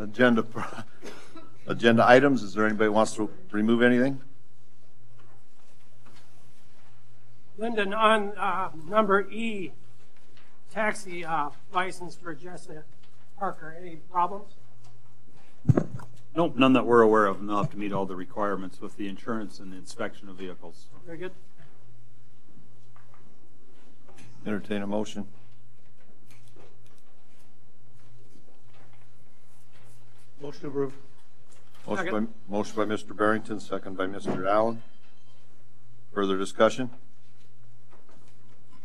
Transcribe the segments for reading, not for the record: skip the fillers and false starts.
agenda items. Is there anybody who wants to remove anything? Lyndon, on number E, taxi license for Jessica Parker, any problems? Nope, none that we're aware of. And they'll have to meet all the requirements with the insurance and the inspection of vehicles. Very good. Entertain a motion. Motion approved. Motion by Mr. Barrington, second by Mr. Allen. Further discussion?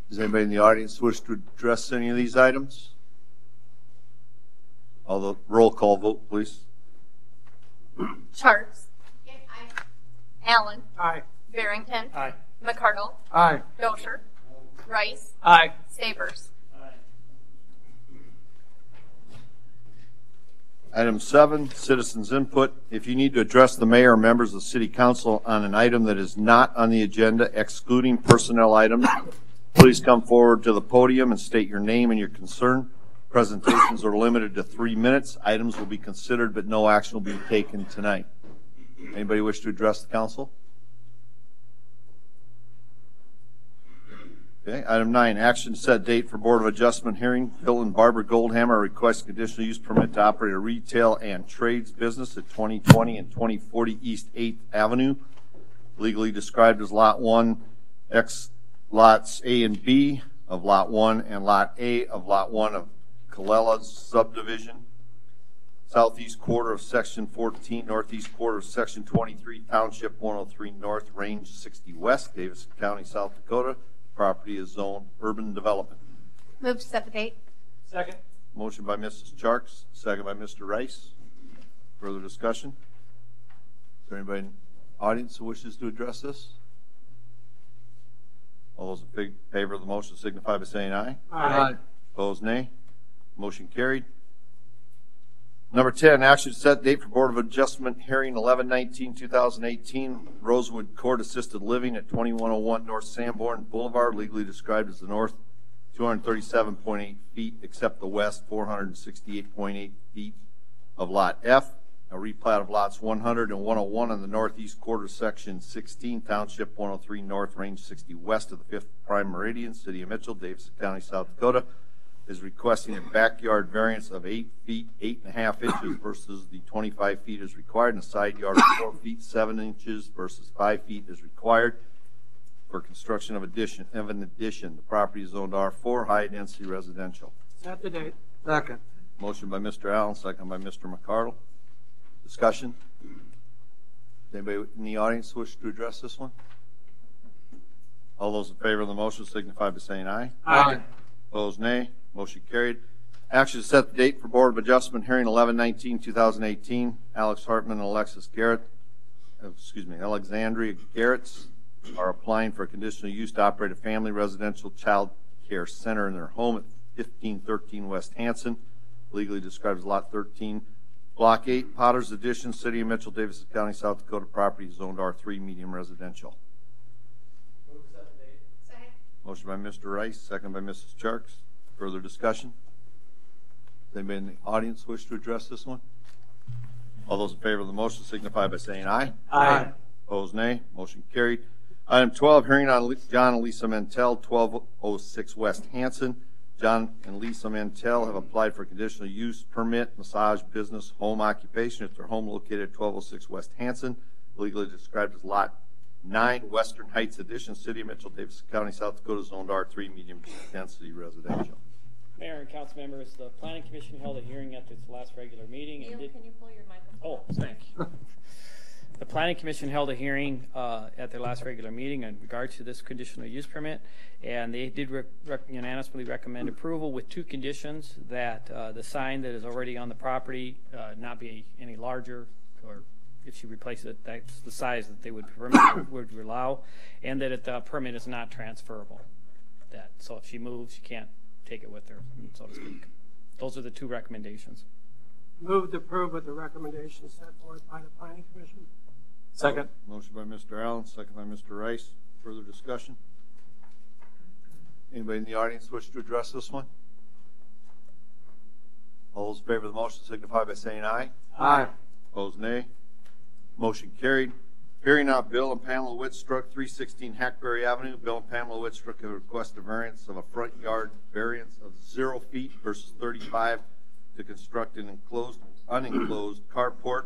Does anybody in the audience wish to address any of these items? Although roll call vote, please. Sharps. Aye. Allen. Aye. Barrington. Aye. McCardle. Aye. Dosher. Rice. Aye. Sabers. Item 7, citizens input. If you need to address the mayor or members of the city council on an item that is not on the agenda, excluding personnel items, please come forward to the podium and state your name and your concern. Presentations are limited to 3 minutes. Items will be considered, but no action will be taken tonight. Anybody wish to address the council? Okay. Item 9, action to set date for Board of Adjustment hearing. Bill and Barbara Goldhammer request conditional use permit to operate a retail and trades business at 2020 and 2040 East 8th Avenue, legally described as Lot 1, X Lots A and B of Lot 1 and Lot A of Lot 1 of Colella subdivision, southeast quarter of Section 14, northeast quarter of Section 23, Township 103 North, Range 60 West, Davidson County, South Dakota. Property is zoned urban development. Move to set the date. Second. Motion by Mrs. Charks, second by Mr. Rice. Further discussion? Is there anybody in the audience who wishes to address this? All those in favor of the motion signify by saying aye. Aye. Opposed, nay. Motion carried. Number 10, action to set date for Board of Adjustment hearing 11/19/2018, Rosewood Court Assisted Living at 2101 North Sanborn Boulevard, legally described as the north 237.8 feet, except the west 468.8 feet of Lot F. A replat of lots 100 and 101 in the northeast quarter, Section 16, Township 103 North, Range 60 West of the 5th Prime Meridian, City of Mitchell, Davidson County, South Dakota, is requesting a backyard variance of 8 feet 8.5 inches versus the 25 feet is required, and a side yard of 4 feet 7 inches versus 5 feet is required for construction of an addition. The property is zoned R4, high density residential. Set the date. Second. Motion by Mr. Allen, second by Mr. McCardle. Discussion? Anybody in the audience wish to address this one? All those in favor of the motion signify by saying aye. Aye. Opposed, nay. Motion carried. Action to set the date for Board of Adjustment hearing 11/19/2018. Alex Hartman and Alexandria Garretts are applying for a conditional use to operate a family residential child care center in their home at 1513 West Hanson, legally described as Lot 13, Block 8, Potter's Addition, City of Mitchell, Davidson County, South Dakota. Property zoned R3, medium residential. Move to set the date. Second. Motion by Mr. Rice, second by Mrs. Charks. Further discussion? Does anybody in the audience wish to address this one? All those in favor of the motion signify by saying aye. Aye. Opposed, nay. Motion carried. Item 12, hearing on John and Lisa Mantell, 1206 West Hanson. John and Lisa Mantell have applied for conditional use permit, massage business, home occupation at their home located at 1206 West Hanson, legally described as Lot 9, Western Heights Addition, City of Mitchell, Davidson County, South Dakota, zoned R3, medium density residential. Mayor and council members, the Planning Commission held a hearing at its last regular meeting. Neil, can you pull your microphone? Oh, thank you. The Planning Commission held a hearing at their last regular meeting in regard to this conditional use permit, and they did unanimously recommend approval with 2 conditions: that the sign that is already on the property not be any larger, or if she replaces it, that's the size that they would allow, and that the permit is not transferable. So if she moves, she can't take it with her, so to speak. Those are the 2 recommendations. Move to approve with the recommendations set forth by the Planning Commission. Second. Motion by Mr. Allen, second by Mr. Rice. Further discussion? Anybody in the audience wish to address this one? All those in favor of the motion signify by saying aye. Aye. Opposed, nay. Motion carried. Hearing now, Bill and Pamela Whitstruck, 316 Hackberry Avenue. Bill and Pamela Whitstruck have requested a variance of a front yard variance of 0 feet versus 35 to construct an unenclosed carport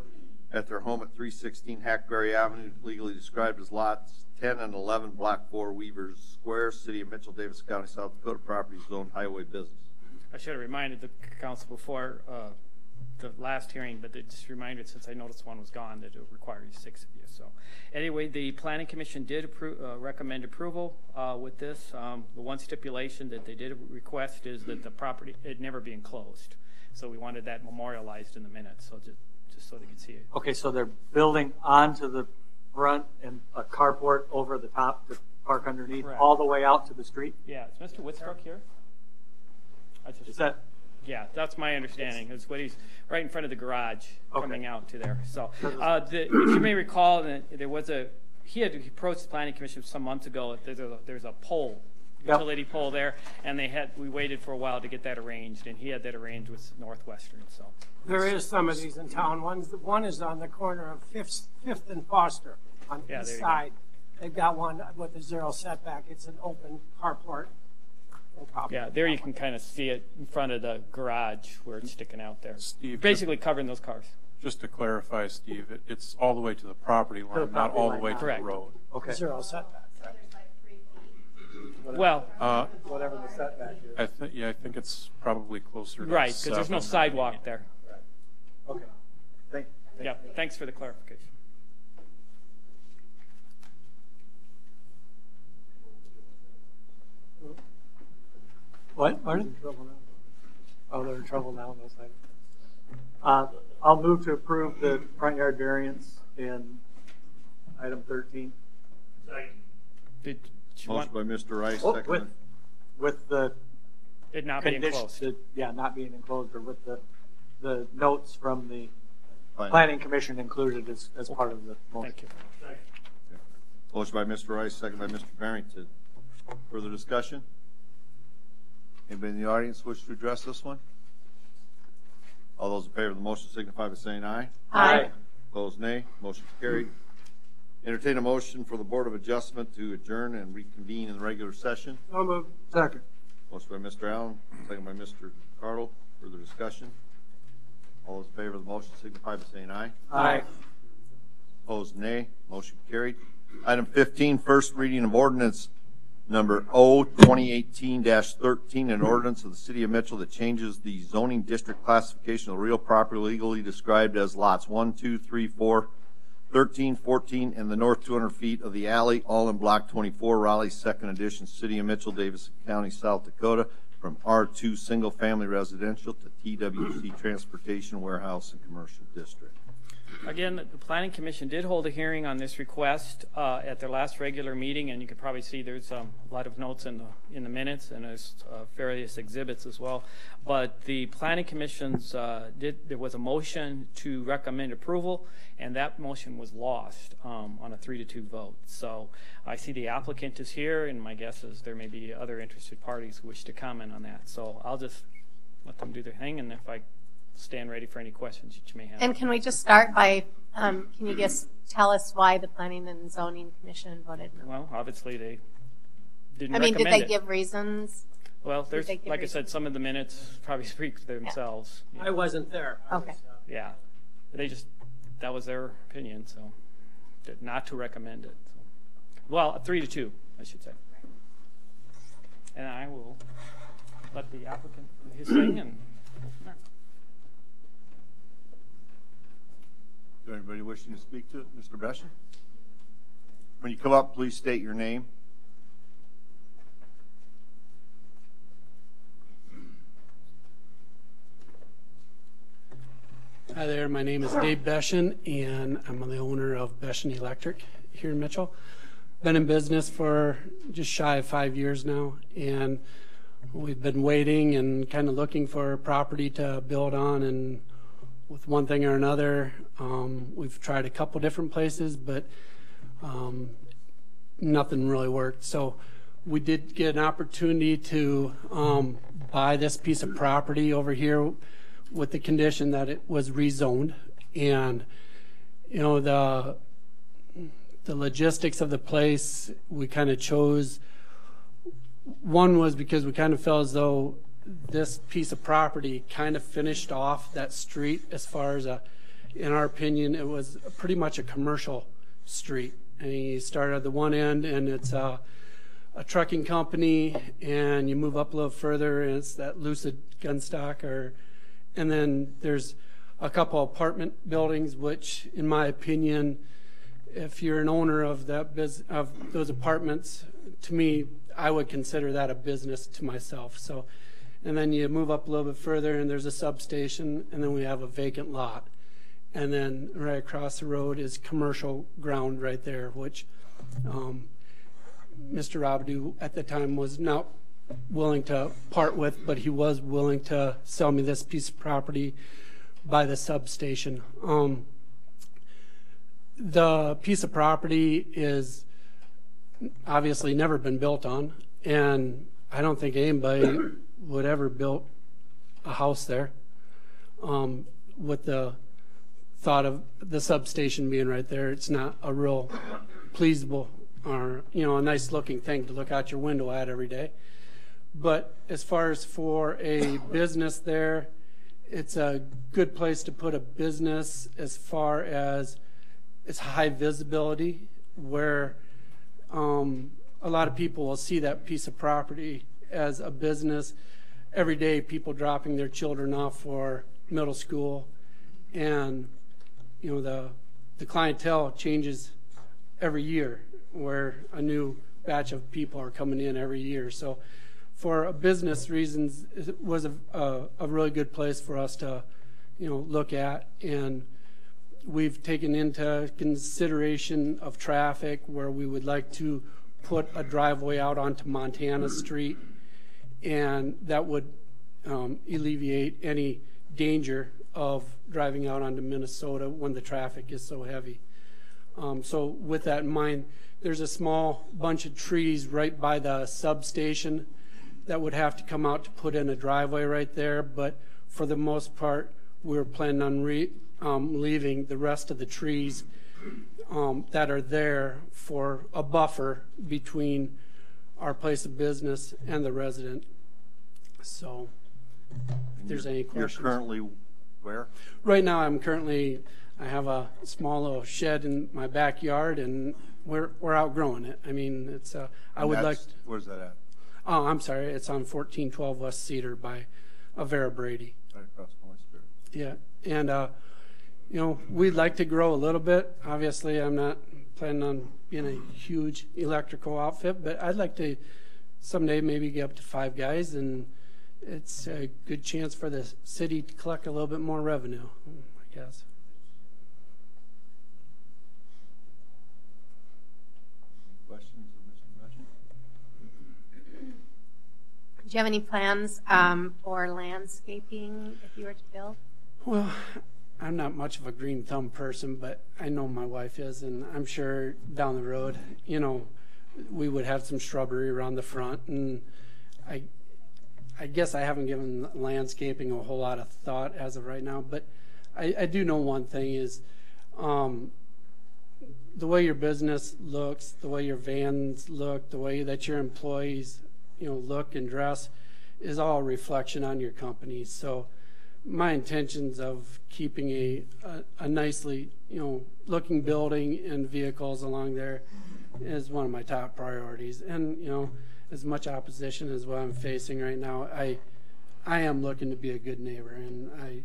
at their home at 316 Hackberry Avenue, legally described as lots 10 and 11, Block 4, Weavers Square, City of Mitchell, Davis County, South Dakota, property zoned highway business. I should have reminded the council before the last hearing, but it just reminded, since I noticed one was gone, that it requires 6 of you. So anyway, the Planning Commission did recommend approval with this. The one stipulation that they did request is that the property, it never be enclosed. So we wanted that memorialized in the minutes, so just so they could see it. Okay, so they're building onto the front and a carport over the top to park underneath, Correct. all the way out to the street? Yeah, is Mr. Whitstruck here? Is that? Yeah, that's my understanding. It's what he's right in front of the garage Okay. coming out to there. So if you may recall, there was he had approached the Planning Commission some months ago. There's a pole, Yep. utility pole there, and we waited for a while to get that arranged, and he had that arranged with Northwestern. So There is some of these in town. One is on the corner of Fifth and Foster on the Yeah, east there you go. side. They've got one with a 0 setback. It's an open carport. No problem. yeah, there you can kind of see it in front of the garage where it's sticking out there, Steve, basically covering those cars. just to clarify, Steve, it's all the way to the property line, not property all the line, way to the correct. road. Okay. 0 setback. Well, Whatever the setback is. I think it's probably closer to right, because there's no 7. sidewalk there. Okay. Thank Yeah, thanks for the clarification. What, Martin? Oh, they're in trouble now, no side. I'll move to approve the front yard variance in item 13. Did you Motion want by Mr. Rice, Oh, second with the it not being enclosed? Yeah, not being enclosed, or with the notes from the by Planning Commission included as part of the motion. Thank you. Motion by Mr. Rice, second by Mr. Barrington. Further discussion? Anybody in the audience wish to address this one? All those in favor of the motion signify by saying aye. Aye. Opposed, nay. Motion carried. Entertain a motion for the Board of Adjustment to adjourn and reconvene in the regular session. So moved. Second. Motion by Mr. Allen, second by Mr. Cardle. Further discussion? All those in favor of the motion signify by saying aye. Aye. Opposed, nay. Motion carried. Item 15, first reading of ordinance number O-2018-13, an ordinance of the City of Mitchell that changes the zoning district classification of real property legally described as lots 1, 2, 3, 4, 13, 14, and the north 200 feet of the alley, all in Block 24, Raleigh, 2nd Edition, City of Mitchell, Davis County, South Dakota, from R2 Single Family Residential to TWC Transportation Warehouse and Commercial District. Again, the Planning Commission did hold a hearing on this request at their last regular meeting, and you can probably see there's a lot of notes in the minutes, and there's various exhibits as well. But the Planning Commission's there was a motion to recommend approval, and that motion was lost on a 3-2 vote. So I see the applicant is here, and my guess is there may be other interested parties who wish to comment on that. So I'll just let them do their thing, and if I stand ready for any questions that you may have. And can we just start by, can you just tell us why the Planning and Zoning Commission voted no? Well, obviously they didn't I mean, did recommend they it. give reasons? Well, there's, they give like I reasons? said, some of the minutes probably speak for themselves. I wasn't there. Okay. Yeah, that was their opinion, so not to recommend it. So. Well, 3-2, I should say. And I will let the applicant do his thing and go from there. Is there anybody wishing to speak to it? Mr. Besher? When you come up, please state your name. Hi there, my name is Dave Beshen, and I'm the owner of Beshen Electric here in Mitchell. Been in business for just shy of 5 years now, and we've been waiting and kind of looking for a property to build on, and with one thing or another, we've tried a couple different places, but nothing really worked. So we did get an opportunity to buy this piece of property over here. with the condition that it was rezoned. And, you know, the logistics of the place, we kind of chose, one was because we kind of felt as though this piece of property kind of finished off that street as far as in our opinion, it was pretty much a commercial street. And you start at the one end and it's a trucking company, and you move up a little further and it's that Lucid Gunstock, and then there's a couple apartment buildings, which in my opinion, if you're an owner of those apartments, to me, I would consider that a business to myself. So, and then you move up a little bit further and there's a substation, and then we have a vacant lot. And then right across the road is commercial ground right there, which Mr. Robidoux at the time was not willing to part with, but he was willing to sell me this piece of property by the substation. The piece of property is obviously never been built on, and I don't think anybody would ever build a house there with the thought of the substation being right there. It's not a real pleasable or, you know, a nice looking thing to look out your window at every day. But as far as for a business there, it's a good place to put a business as far as it's high visibility, where a lot of people will see that piece of property as a business. Every day people dropping their children off for middle school, and you know the clientele changes every year, where a new batch of people are coming in every year. So for a business reasons, it was a really good place for us to, you know, look at. And we've taken into consideration of traffic, where we would like to put a driveway out onto Montana Street, and that would alleviate any danger of driving out onto Minnesota when the traffic is so heavy. So with that in mind, there's a small bunch of trees right by the substation that would have to come out to put in a driveway right there, but for the most part, we're planning on leaving the rest of the trees that are there for a buffer between our place of business and the resident. So if there's any questions. You're currently where? Right now I have a small little shed in my backyard, and we're outgrowing it. I mean, it's Where's that at? Oh, I'm sorry. It's on 1412 West Cedar by Vera Brady. Right across from West Spirit. Yeah, and you know, we'd like to grow a little bit. Obviously, I'm not planning on being a huge electrical outfit, but I'd like to someday maybe get up to 5 guys, and it's a good chance for the city to collect a little bit more revenue, I guess. Questions of Mr. Gretchen? Do you have any plans for landscaping if you were to build? Well, I'm not much of a green thumb person, but I know my wife is, and I'm sure down the road, you know, we would have some shrubbery around the front. And I guess I haven't given landscaping a whole lot of thought as of right now, but I do know one thing is the way your business looks, the way your vans look, the way that your employees, you know, look and dress is all a reflection on your company. So my intentions of keeping a nicely, you know, looking building and vehicles along there is one of my top priorities. And, you know, as much opposition as what I'm facing right now, I am looking to be a good neighbor, and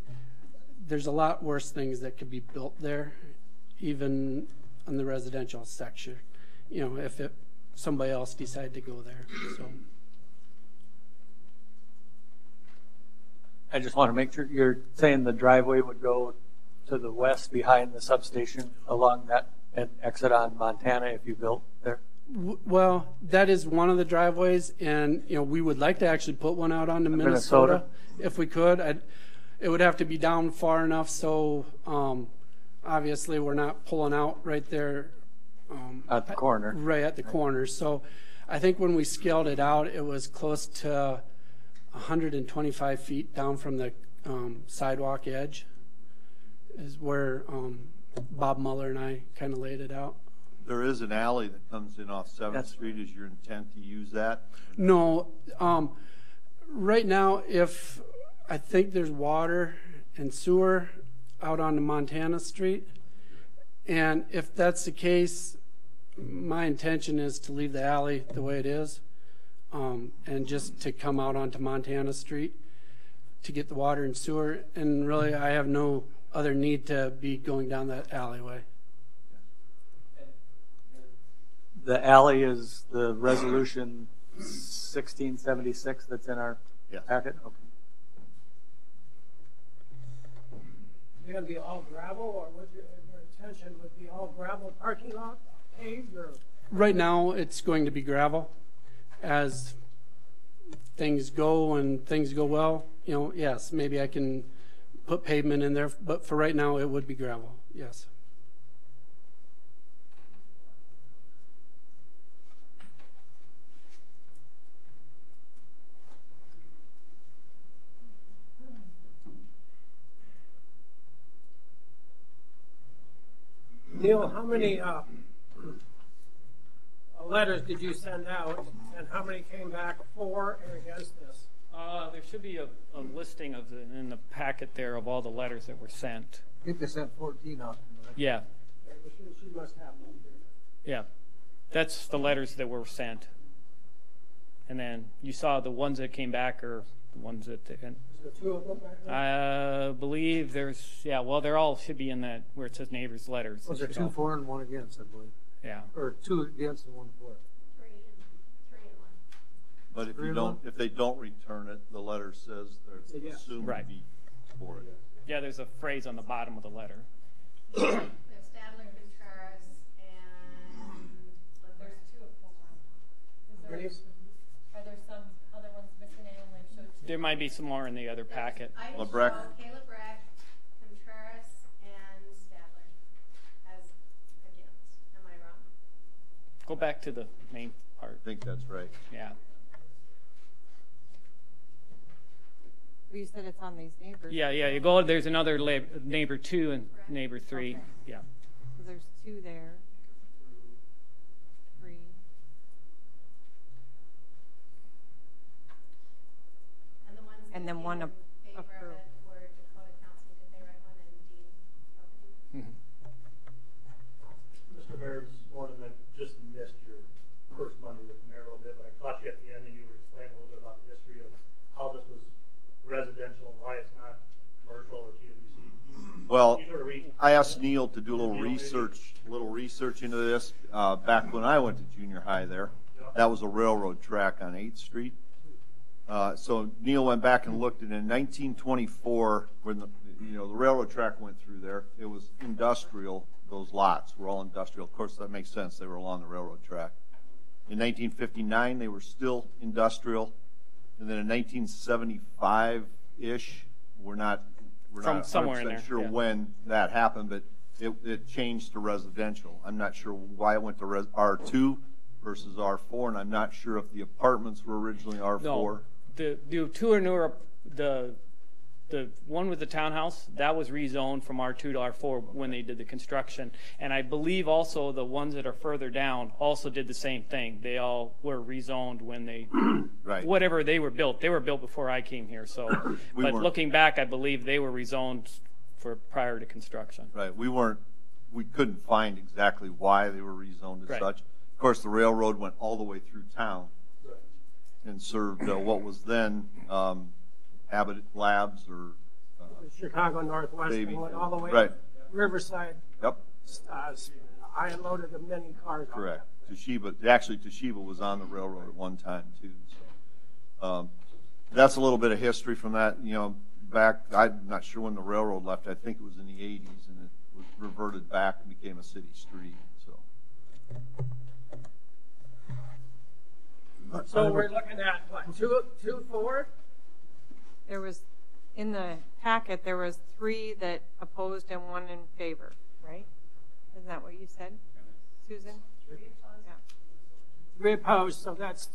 there's a lot worse things that could be built there, even in the residential section, you know, if somebody else decided to go there. So I just want to make sure you're saying the driveway would go to the west behind the substation along that and exit on Montana if you built there? Well, that is one of the driveways, and you know, we would like to actually put one out onto Minnesota if we could. It would have to be down far enough so obviously we're not pulling out right there at the corner. Right at the corner. So I think when we scaled it out, it was close to 125 feet down from the sidewalk edge is where Bob Muller and I kind of laid it out. There is an alley that comes in off 7th That's Street. Is your intent to use that? No, right now, if I think there's water and sewer out onto Montana Street, and if that's the case, my intention is to leave the alley the way it is, and just to come out onto Montana Street to get the water and sewer. And really, I have no other need to be going down that alleyway. The alley is the resolution 1676 that's in our Yes. packet? Okay. It's gonna be all gravel, or would your intention would be all gravel parking lot, paved, or? Right now, it's going to be gravel. As things go and things go well, yes, maybe I can put pavement in there, but for right now, it would be gravel, yes. Neil, how many letters did you send out, and how many came back for and against this? There should be a listing of in the packet there of all the letters that were sent. I think they sent 14 out. Yeah, She must have one here. yeah. That's the letters that were sent. And then you saw the ones that came back are the ones that, Is there 2 of them back there? I believe there's, yeah, well, they're all should be in that where it says neighbors' letters. Was there It should 2 all- for and 1 against, I believe. Yeah. Or 2 against and 1 for. But if you don't, if they don't return it, the letter says they're Yes. assumed to Right. be for it. Yeah, there's a phrase on the bottom of the letter. There's Stadler, Contreras, and there's 2 of them. Bernice? Are there some other ones missing? I only showed 2. There might be some more in the other packet. I show LeBrecq. Caleb Breck, Contreras, and Stadler as against. Am I wrong? Go back to the main part. I think that's right. Yeah. You said it's on these neighbors. Yeah, yeah. You go. There's another neighbor 2 and neighbor 3. Okay. Yeah. So there's 2 there. 3. And the ones And then that one came in favor of approved. it were Dakota Council. Did they write one? And Dean? Mr. Mayor, this morning I just missed your first Monday with the mayor a little bit, but I caught you at the end and you were explaining a little bit about the history of how this was residential and why it's not commercial or TWC. Well, You sort of read- I asked Neil to do a little research into this. Back when I went to junior high there, that was a railroad track on 8th Street. So Neil went back and looked, and in 1924, when the railroad track went through there, it was industrial. Those lots were all industrial. Of course, that makes sense. They were along the railroad track. In 1959, they were still industrial, and then in 1975-ish, we're not From somewhere in 100% there, sure yeah. when that happened, but it changed to residential. I'm not sure why it went to R2 versus R4, and I'm not sure if the apartments were originally R4. No, the 2 are newer. The one with the townhouse that was rezoned from R2 to R4 when they did the construction, and I believe also the ones that are further down also did the same thing. They all were rezoned when they, Right. whatever they were built. They were built before I came here. So, We but weren't. looking back, I believe they were rezoned for prior to construction. Right, we couldn't find exactly why they were rezoned as Right. such. Of course, the railroad went all the way through town and served what was then Abbott Labs or Chicago Northwestern Baby. went all the way Right. to Riverside. Yep, I unloaded many cars. on correct. Toshiba was on the railroad at one time too. So, that's a little bit of history from that. Back, I'm not sure when the railroad left. I think it was in the 80s, and it was reverted back and became a city street. So. So we're looking at what, 2 for? There was, in the packet, there was 3 that opposed and 1 in favor, right? Isn't that what you said, Susan? 3 opposed. Yeah. 3 opposed, so that's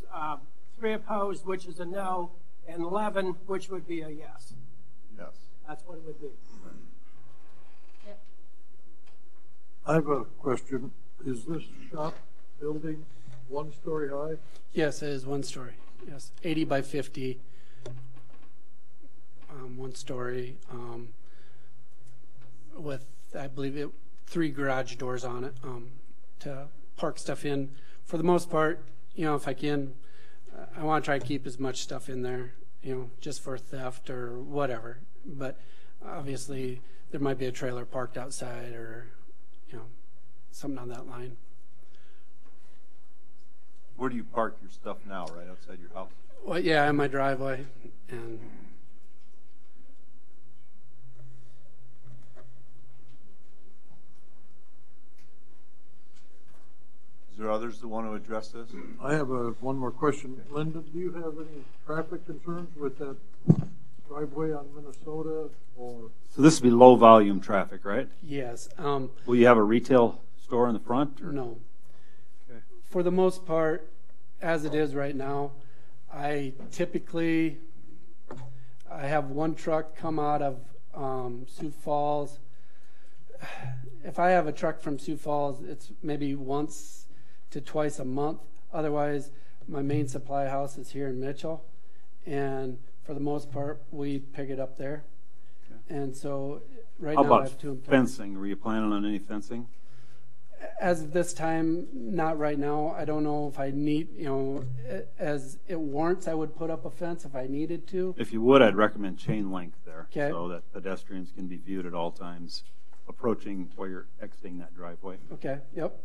3 opposed, which is a no, and 11, which would be a yes. Yes. That's what it would be. I have a question. Is this shop building 1 story high? Yes, it is 1 story. Yes, 80 by 50, 1 story, with, I believe it, 3 garage doors on it, to park stuff in. For the most part, you know, if I can, I want to try to keep as much stuff in there, you know, just for theft or whatever. But obviously, there might be a trailer parked outside or, you know, something on that line. Where do you park your stuff now? Right outside your house? Well, yeah, in my driveway, and Is there others that want to address this? I have one more question. Linda, do you have any traffic concerns with that driveway on Minnesota or? So this would be low volume traffic, right? yes, Will you have a retail store in the front? Or? no. Okay. For the most part, as it is right now, I have 1 truck come out of Sioux Falls. If I have a truck from Sioux Falls, it's maybe once to twice a month. Otherwise, my main supply house is here in Mitchell, and for the most part, we pick it up there. Okay. And so right How now I about have 2 employees. fencing? Were you planning on any fencing? As of this time, not right now. I don't know if I need, you know, as it warrants, I would put up a fence if I needed to. If you would, I'd recommend chain link there, Okay. so that pedestrians can be viewed at all times approaching while you're exiting that driveway. Okay, yep.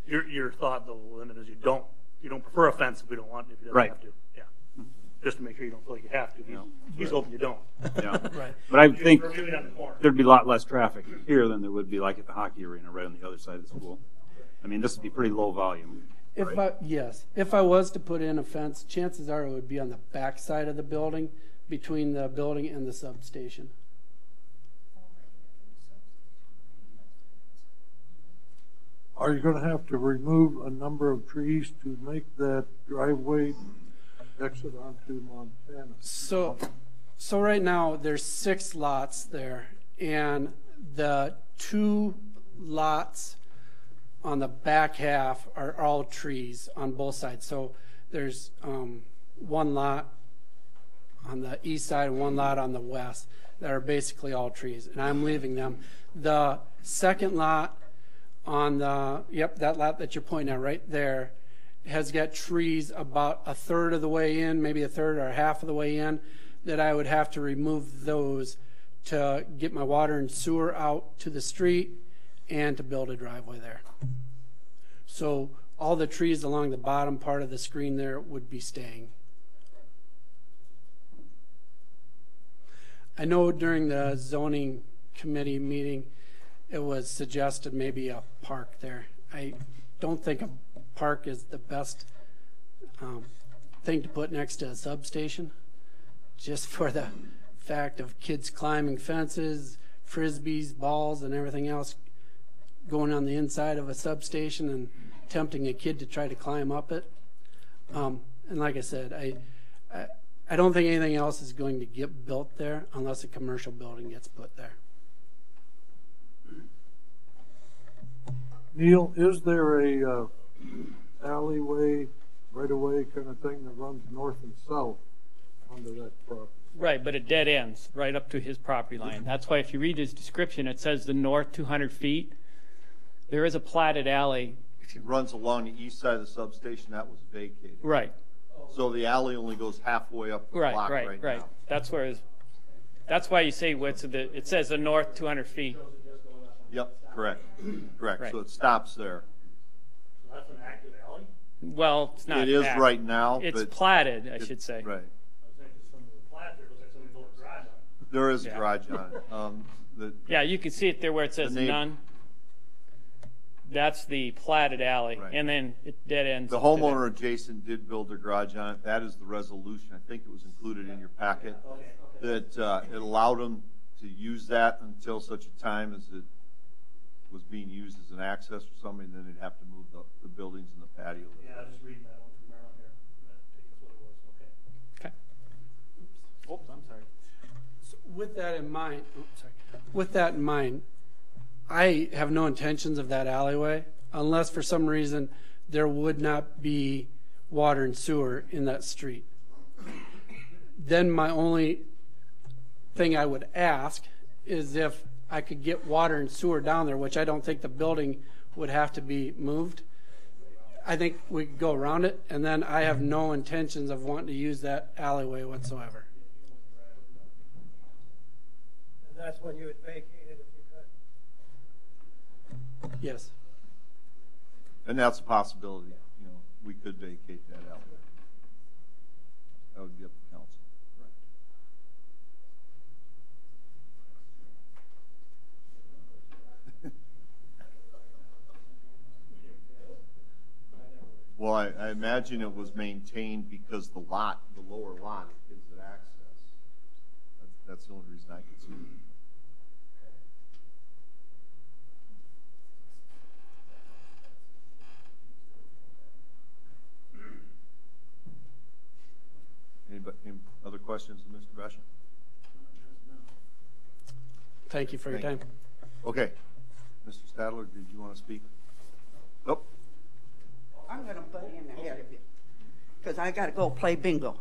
Your thought though, Linda, is you don't prefer a fence if we don't want it, if you don't Right. have to. Yeah. Just to make sure you don't feel like you have to. He's Right. hoping you don't. Yeah. Right. But I think We're really on the corner. there'd be a lot less traffic here than there would be like at the hockey arena right on the other side of the school. I mean, this would be pretty low volume. If I was to put in a fence, chances are it would be on the back side of the building, between the building and the substation. Are you going to have to remove a number of trees to make that driveway exit onto Montana? So right now there's 6 lots there, and the 2 lots on the back half are all trees on both sides. So there's 1 lot on the east side and 1 lot on the west that are basically all trees, and I'm leaving them. The second lot on that lot that you're pointing at right there has got trees about a third of the way in, maybe a third or half of the way in, that I would have to remove those to get my water and sewer out to the street and to build a driveway there. So all the trees along the bottom part of the screen there would be staying. I know during the zoning committee meeting, it was suggested maybe a park there. I don't think a park is the best thing to put next to a substation, just for the fact of kids climbing fences, frisbees, balls, and everything else going on the inside of a substation and tempting a kid to try to climb up it. And like I said, I don't think anything else is going to get built there unless a commercial building gets put there. Neil, is there a alleyway, right-of-way kind of thing that runs north and south onto that property? Right, but it dead ends right up to his property line. That's why if you read his description, it says the north 200 feet. There is a platted alley. It runs along the east side of the substation. That was vacated. Right. So the alley only goes halfway up the block right now. That's where. That's why you say it says the north 200 feet. Yep, correct. Right. So it stops there. So that's an active alley? Well, it's not. It is active. right now. It's but platted, I should say. Right. I was thinking some of the plat there looks like somebody built a garage on it. There is a Yeah. garage on it. Yeah, you can see it there where it says none. That's the platted alley, Right. and then it dead ends. The up to homeowner adjacent did build a garage on it. That is the resolution. I think it was included in your packet. That it allowed them to use that until such a time as it was being used as an access or something. Then they'd have to move the buildings and the patio. Yeah, I was just reading that one from Maryland here. That's what it was. Okay. Okay. Oops, I'm sorry. With that in mind, I have no intentions of that alleyway unless for some reason there would not be water and sewer in that street. Then my only thing I would ask is if I could get water and sewer down there, which I don't think the building would have to be moved. I think we could go around it, and then I have no intentions of wanting to use that alleyway whatsoever. And that's when you would vacate it if you could. Yes. And that's a possibility, you know, we could vacate that out. That would be up to council. Well, I imagine it was maintained because the lower lot gives it access. That's the only reason I could see it. Any other questions of Mr. Besham? Thank you for your time. Okay. Mr. Stadler, did you want to speak? Nope. I'm going to butt in ahead of you because I got to go play bingo.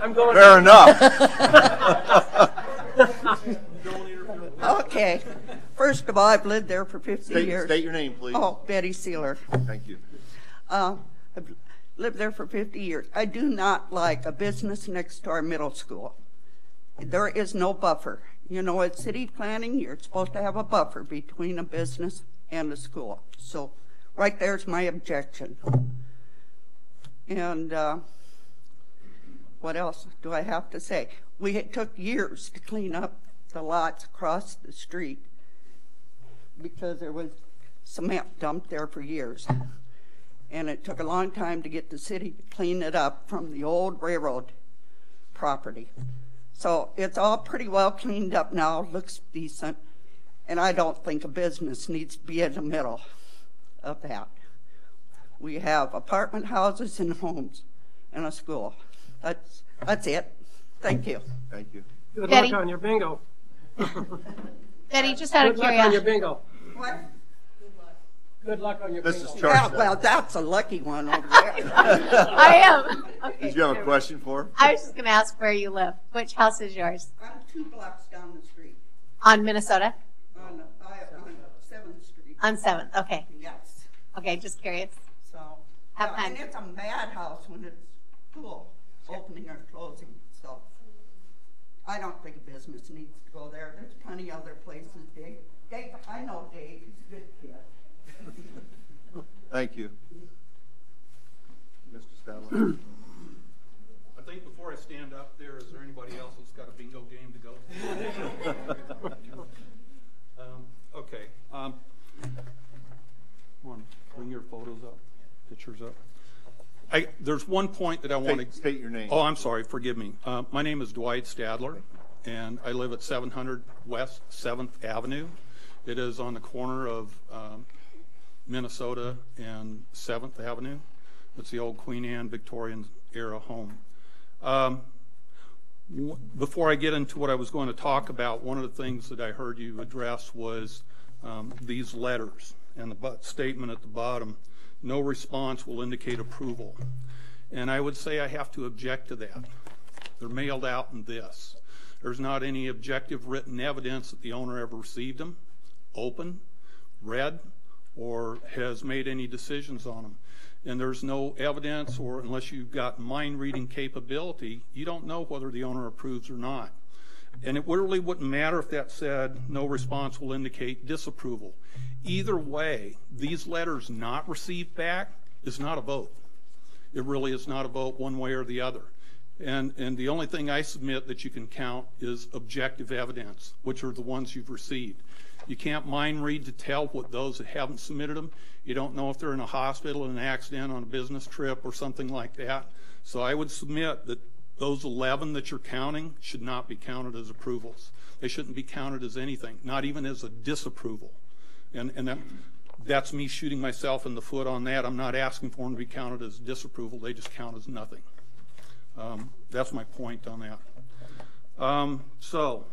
I'm going. Fair enough. Okay. First of all, I've lived there for 50 years. State your name, please. Oh, Betty Sealer. Thank you. I've lived there for 50 years. I do not like a business next to our middle school. There is no buffer. You know, at city planning, you're supposed to have a buffer between a business and a school. So right there's my objection. And what else do I have to say? It took years to clean up the lots across the street because there was cement dumped there for years. And it took a long time to get the city to clean it up from the old railroad property. So it's all pretty well cleaned up now, looks decent, and I don't think a business needs to be in the middle of that. We have apartment houses and homes and a school. That's it. Thank you. Thank you. Good Betty? luck on your bingo. Betty, just out of Good luck on your curiosity. bingo. What? Good luck on your Mrs. bingo. Church. Yeah, well, that's a lucky one over there. I am. Okay. Did you have a question for her? I was just going to ask where you live. Which house is yours? I'm 2 blocks down the street On Minnesota? on 7th Street. On 7th. Okay. Yes. Okay, just curious. So, Have yeah, fun. and it's a madhouse when it's full, opening or closing. So, I don't think a business needs to go there. There's plenty other places. Dave, I know Dave. He's a good kid. Thank you. Mr. Stadler. I think before I stand up there, is there anybody else that's got a bingo game to go? Okay. Come on, bring your photos up, pictures up. There's one point that I want to State your name. Oh, I'm sorry. Forgive me. My name is Dwight Stadler, and I live at 700 West 7th Avenue. It is on the corner of Minnesota and 7th Avenue. It's the old Queen Anne Victorian era home. Before I get into what I was going to talk about, one of the things that I heard you address was these letters and the statement at the bottom, no response will indicate approval. And I would say I have to object to that. They're mailed out in this. There's not any objective written evidence that the owner ever received them, opened, read, or has made any decisions on them. And there's no evidence, or unless you've got mind reading capability, you don't know whether the owner approves or not. And it really wouldn't matter if that said no response will indicate disapproval. Either way, these letters not received back is not a vote. It really is not a vote one way or the other. And the only thing I submit that you can count is objective evidence, which are the ones you've received. You can't mind read to tell what those that haven't submitted them. You don't know if they're in a hospital, in an accident, on a business trip, or something like that. So I would submit that those 11 that you're counting should not be counted as approvals. They shouldn't be counted as anything, not even as a disapproval. And that's me shooting myself in the foot on that. I'm not asking for them to be counted as disapproval. They just count as nothing. That's my point on that. So,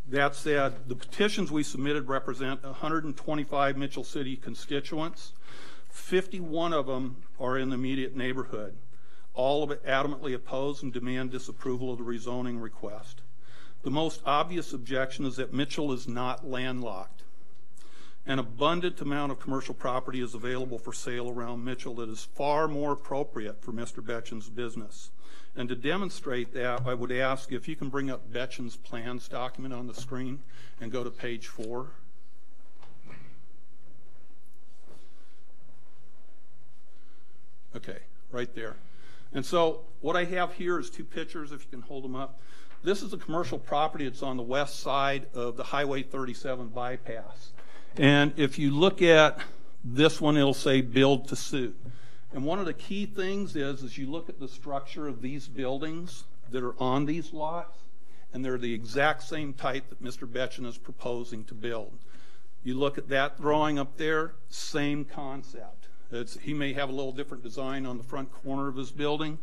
that said, the petitions we submitted represent 125 Mitchell City constituents. 51 of them are in the immediate neighborhood. All of it adamantly oppose and demand disapproval of the rezoning request. The most obvious objection is that Mitchell is not landlocked. An abundant amount of commercial property is available for sale around Mitchell that is far more appropriate for Mr. Betchen's business. And to demonstrate that, I would ask if you can bring up Betchen's plans document on the screen and go to page 4. Okay, right there. And so what I have here is 2 pictures, if you can hold them up. This is a commercial property that's on the west side of the Highway 37 bypass. And if you look at this one, it'll say build to suit. And one of the key things is you look at the structure of these buildings that are on these lots, and they're the exact same type that Mr. Betchen is proposing to build. You look at that drawing up there, same concept. He may have a little different design on the front corner of his building,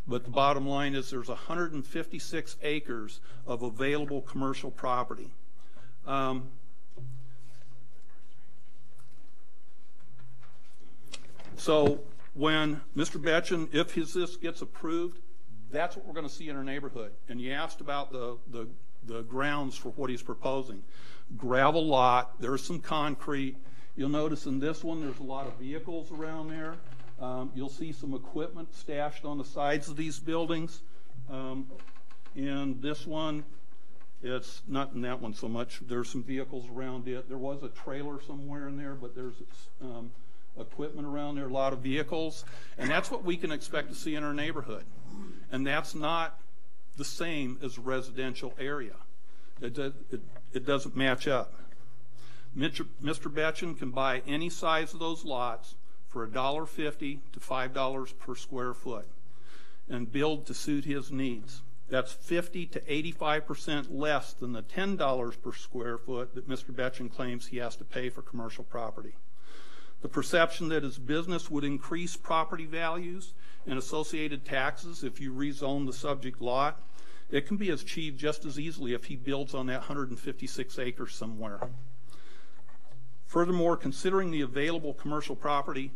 but the bottom line is there's 156 acres of available commercial property. So when Mr. Betchen, if this gets approved, that's what we're going to see in our neighborhood. And you asked about the grounds for what he's proposing. Gravel lot, there's some concrete. You'll notice in this one there's a lot of vehicles around there. You'll see some equipment stashed on the sides of these buildings. In this one, it's not in that one so much. There's some vehicles around it. There was a trailer somewhere in there, but there's equipment around there, a lot of vehicles. And that's what we can expect to see in our neighborhood. And that's not the same as a residential area. It doesn't match up. Mr. Betchen can buy any size of those lots for $1.50 to $5 per square foot and build to suit his needs. That's 50 to 85% less than the $10 per square foot that Mr. Betchen claims he has to pay for commercial property. The perception that his business would increase property values and associated taxes if you rezone the subject lot, it can be achieved just as easily if he builds on that 156 acres somewhere. Furthermore, considering the available commercial property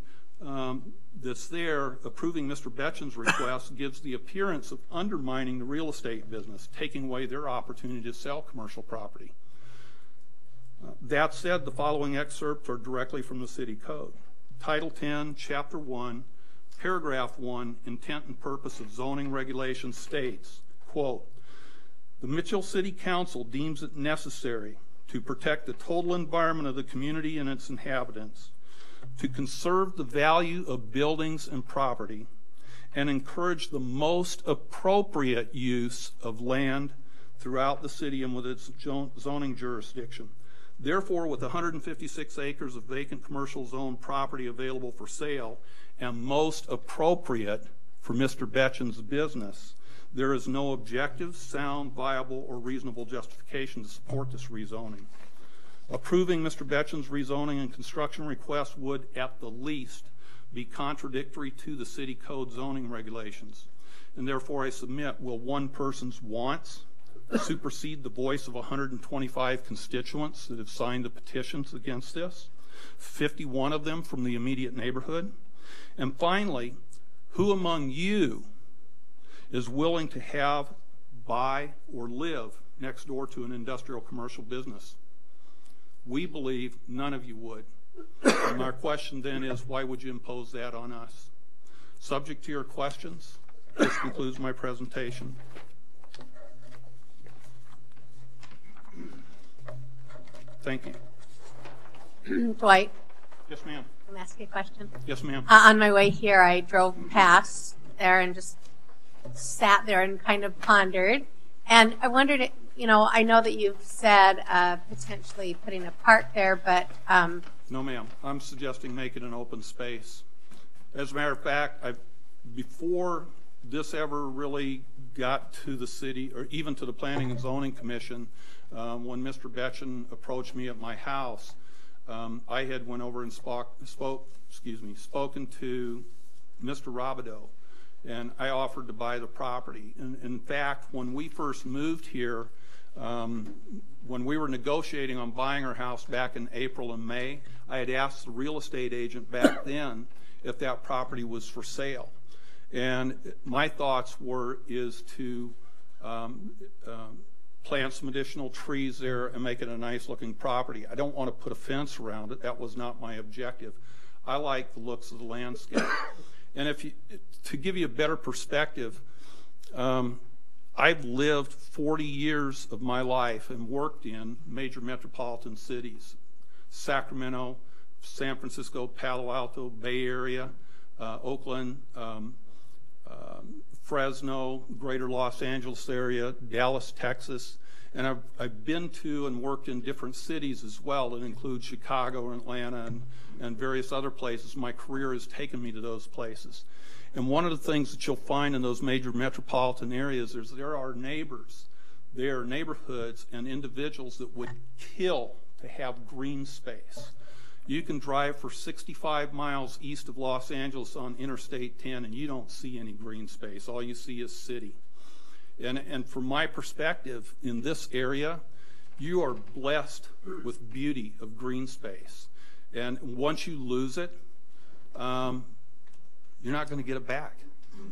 that's there, approving Mr. Betchen's request gives the appearance of undermining the real estate business, taking away their opportunity to sell commercial property. That said, the following excerpts are directly from the City Code. Title 10, Chapter 1, Paragraph 1, Intent and Purpose of Zoning Regulations states, quote, "The Mitchell City Council deems it necessary to protect the total environment of the community and its inhabitants, to conserve the value of buildings and property, and encourage the most appropriate use of land throughout the city and with its zoning jurisdiction. Therefore, with 156 acres of vacant commercial zone property available for sale and most appropriate for Mr. Betchen's business, there is no objective, sound, viable, or reasonable justification to support this rezoning. Approving Mr. Betchen's rezoning and construction request would, at the least, be contradictory to the City Code zoning regulations. And therefore, I submit, will one person's wants supersede the voice of 125 constituents that have signed the petitions against this, 51 of them from the immediate neighborhood? And finally, who among you is willing to have, buy, or live next door to an industrial commercial business? We believe none of you would. And our question then is, why would you impose that on us? Subject to your questions, this concludes my presentation. Thank you. Dwight? Yes, ma'am. Can I ask you a question? Yes, ma'am. On my way here, I drove past there and just sat there and kind of pondered. And I wondered, you know, I know that you've said potentially putting a park there, but... No, ma'am. I'm suggesting make it an open space. As a matter of fact, before this ever really got to the city, or even to the Planning and Zoning Commission, when Mr. Betchen approached me at my house, I had went over and spoken to Mr. Robideau, and I offered to buy the property. And in fact, when we first moved here, when we were negotiating on buying our house back in April and May, I had asked the real estate agent back then if that property was for sale. And my thoughts is to plant some additional trees there and make it a nice looking property. I don't want to put a fence around it. That was not my objective. I like the looks of the landscape. And to give you a better perspective, I've lived 40 years of my life and worked in major metropolitan cities: Sacramento, San Francisco, Palo Alto, Bay Area, Oakland, Fresno, greater Los Angeles area, Dallas, Texas. And I've been to and worked in different cities as well that include Chicago and Atlanta and various other places. My career has taken me to those places. And one of the things that you'll find in those major metropolitan areas is there are neighbors, there are neighborhoods and individuals that would kill to have green space. You can drive for 65 miles east of Los Angeles on Interstate 10 and you don't see any green space. All you see is city. And from my perspective, in this area, you are blessed with beauty of green space. And once you lose it, you're not going to get it back.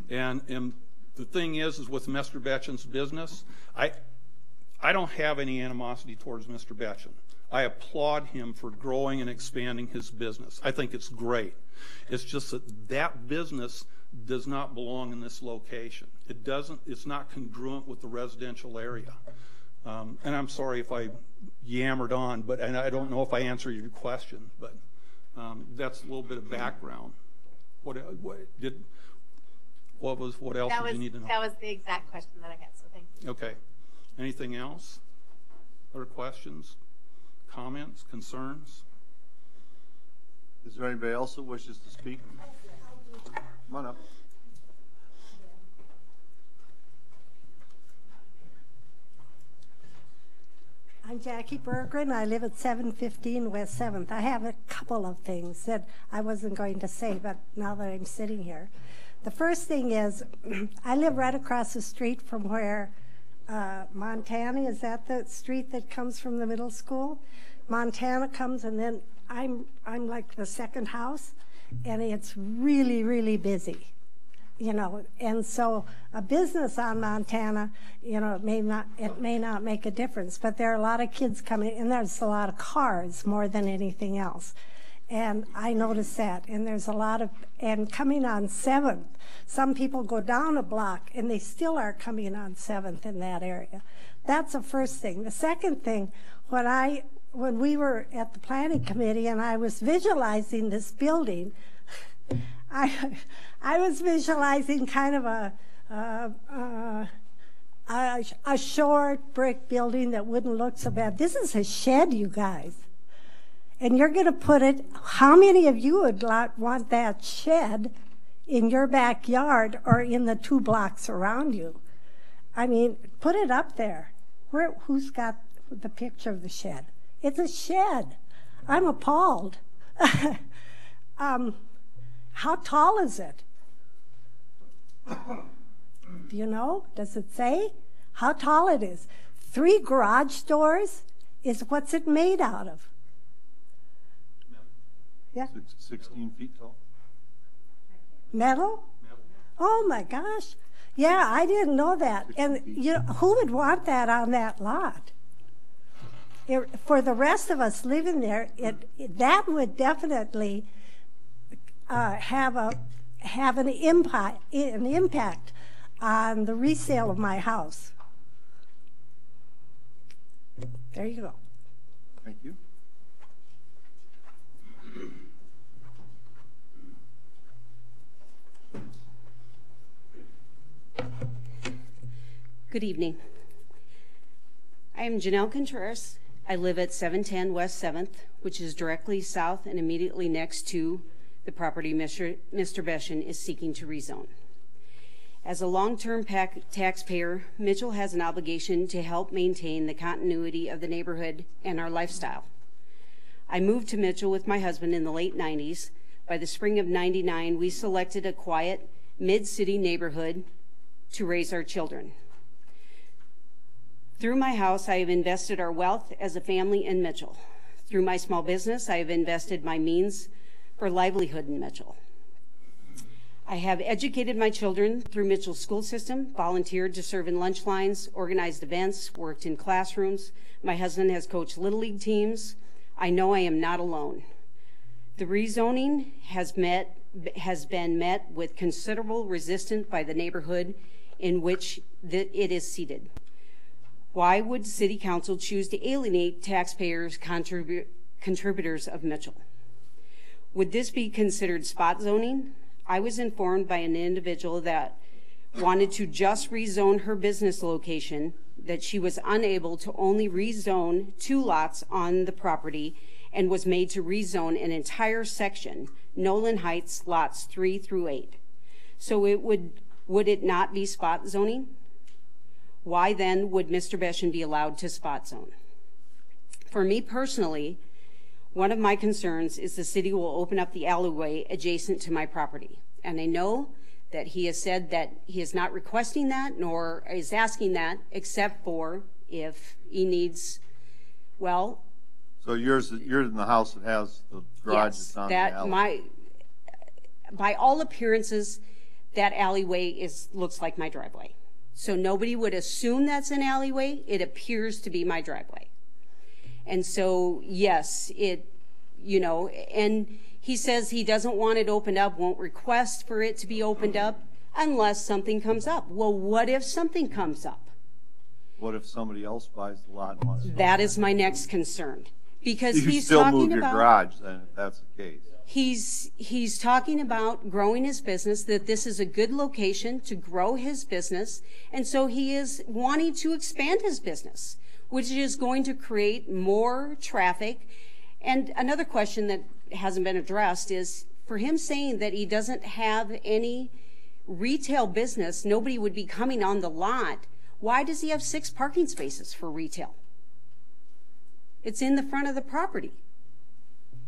And the thing is with Mr. Betchen's business, I don't have any animosity towards Mr. Betchen. I applaud him for growing and expanding his business. I think it's great. It's just that business does not belong in this location. It's not congruent with the residential area. And I'm sorry if I yammered on, and I don't know if I answered your question, but that's a little bit of background. What else did you need to know? That was the exact question that I had, so thank you. Okay. Anything else? Other questions, comments, concerns? Is there anybody else that wishes to speak? Come on up. I'm Jackie Berggren. I live at 715 West 7th. I have a couple of things that I wasn't going to say, but now that I'm sitting here. The first thing is, I live right across the street from where Montana, is that the street that comes from the middle school? Montana comes, and then I'm like the second house, and it's really, really busy. And so a business on Montana, it may not make a difference, but there are a lot of kids coming, and there's a lot of cars more than anything else. And I noticed that, and there's a lot of, and coming on 7th, some people go down a block, and they still are coming on 7th in that area. That's the first thing. The second thing, when we were at the planning committee and I was visualizing this building, I was visualizing kind of a short brick building that wouldn't look so bad. This is a shed, you guys. And you're going to put it, how many of you would want that shed in your backyard or in the 2 blocks around you? I mean, put it up there. Who's got the picture of the shed? It's a shed. I'm appalled. How tall is it? Do you know? Does it say how tall it is? 3 garage doors is what's it made out of? Yeah. 16 feet tall. Metal? Oh my gosh. Yeah, I didn't know that. And who would want that on that lot? For the rest of us living there, that would definitely have an impact on the resale of my house. There you go. Thank you. Good evening. I am Janelle Contreras. I live at 710 West 7th, which is directly south and immediately next to the property Mr. Betchen is seeking to rezone. As a long-term taxpayer, Mitchell has an obligation to help maintain the continuity of the neighborhood and our lifestyle. I moved to Mitchell with my husband in the late 90s. By the spring of '99, we selected a quiet mid-city neighborhood to raise our children. Through my house, I have invested our wealth as a family in Mitchell. Through my small business, I have invested my means for livelihood in Mitchell. I have educated my children through Mitchell's school system, volunteered to serve in lunch lines, organized events, worked in classrooms. My husband has coached Little League teams. I know I am not alone. The rezoning has been met with considerable resistance by the neighborhood in which it is seated. Why would City Council choose to alienate taxpayers, contributors of Mitchell? Would this be considered spot zoning? I was informed by an individual that wanted to just rezone her business location, that she was unable to only rezone 2 lots on the property and was made to rezone an entire section, Nolan Heights lots 3 through 8. So would it not be spot zoning? Why then would Mr. Beshen be allowed to spot zone? For me personally, one of my concerns is the city will open up the alleyway adjacent to my property. And I know that he has said that he is not requesting that, nor is asking that, except for if he needs, well. So you're in the house that has the garage Yes, that's on the alley. By all appearances, that alleyway looks like my driveway. So nobody would assume that's an alleyway. It appears to be my driveway. And so, yes, and he says he doesn't want it opened up, won't request for it to be opened up unless something comes up. Well, what if something comes up? What if somebody else buys the lot and wants to? That is my next concern. Because you he's still talking move your about garage then, if that's the case. He's talking about growing his business, that this is a good location to grow his business, and so he is wanting to expand his business, which is going to create more traffic. And another question that hasn't been addressed is, for him saying that he doesn't have any retail business, nobody would be coming on the lot. Why does he have 6 parking spaces for retail? It's in the front of the property.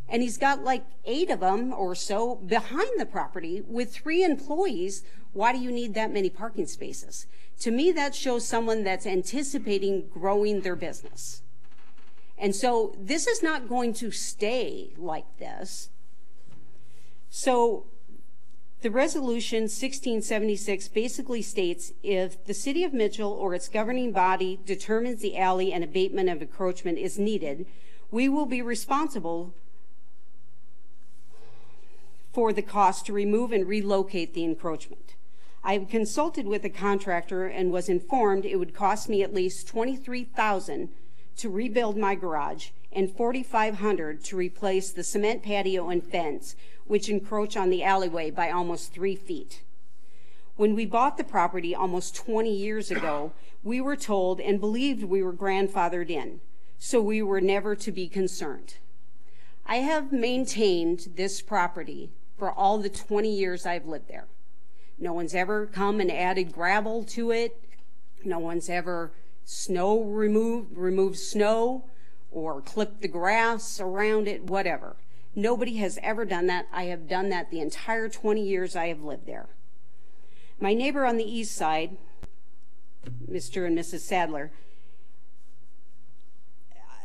And he's got like 8 of them or so behind the property with 3 employees. Why do you need that many parking spaces? To me, that shows someone that's anticipating growing their business. And so this is not going to stay like this. So the resolution 1676 basically states, if the city of Mitchell or its governing body determines the alley and abatement of encroachment is needed, we will be responsible for the cost to remove and relocate the encroachment. I have consulted with a contractor and was informed it would cost me at least $23,000 to rebuild my garage and $4,500 to replace the cement patio and fence, which encroach on the alleyway by almost 3 feet. When we bought the property almost 20 years ago, we were told and believed we were grandfathered in, so we were never to be concerned. I have maintained this property for all the 20 years I've lived there. No one's ever come and added gravel to it. No one's ever removed snow or clipped the grass around it, whatever. Nobody has ever done that. I have done that the entire 20 years I have lived there. My neighbor on the east side, Mr. and Mrs. Sadler,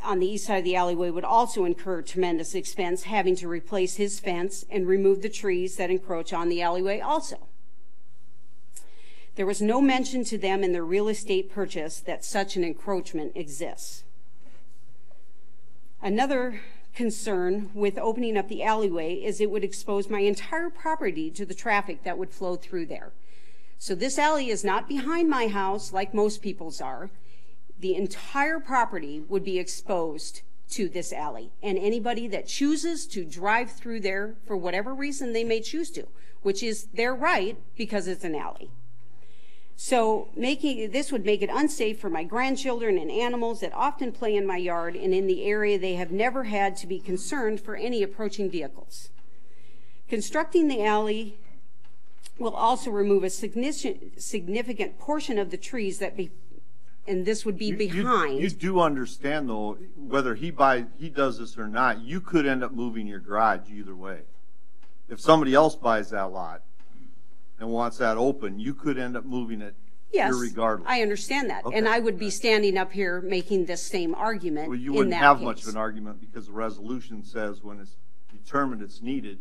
on the east side of the alleyway would also incur tremendous expense, having to replace his fence and remove the trees that encroach on the alleyway also. There was no mention to them in their real estate purchase that such an encroachment exists. Another concern with opening up the alleyway is it would expose my entire property to the traffic that would flow through there. So this alley is not behind my house like most people's are. The entire property would be exposed to this alley, and anybody that chooses to drive through there for whatever reason they may choose to, which is their right because it's an alley. So this would make it unsafe for my grandchildren and animals that often play in my yard, and in the area they have never had to be concerned for any approaching vehicles. Constructing the alley will also remove a significant portion of the trees and this would be behind. You do understand, though, whether he does this or not, you could end up moving your garage either way. If somebody else buys that lot and wants that open, you could end up moving it Yes, irregardless. I understand that. Okay. And I would be standing up here making this same argument Well, you in wouldn't that have case. much of an argument because the resolution says when it's determined it's needed,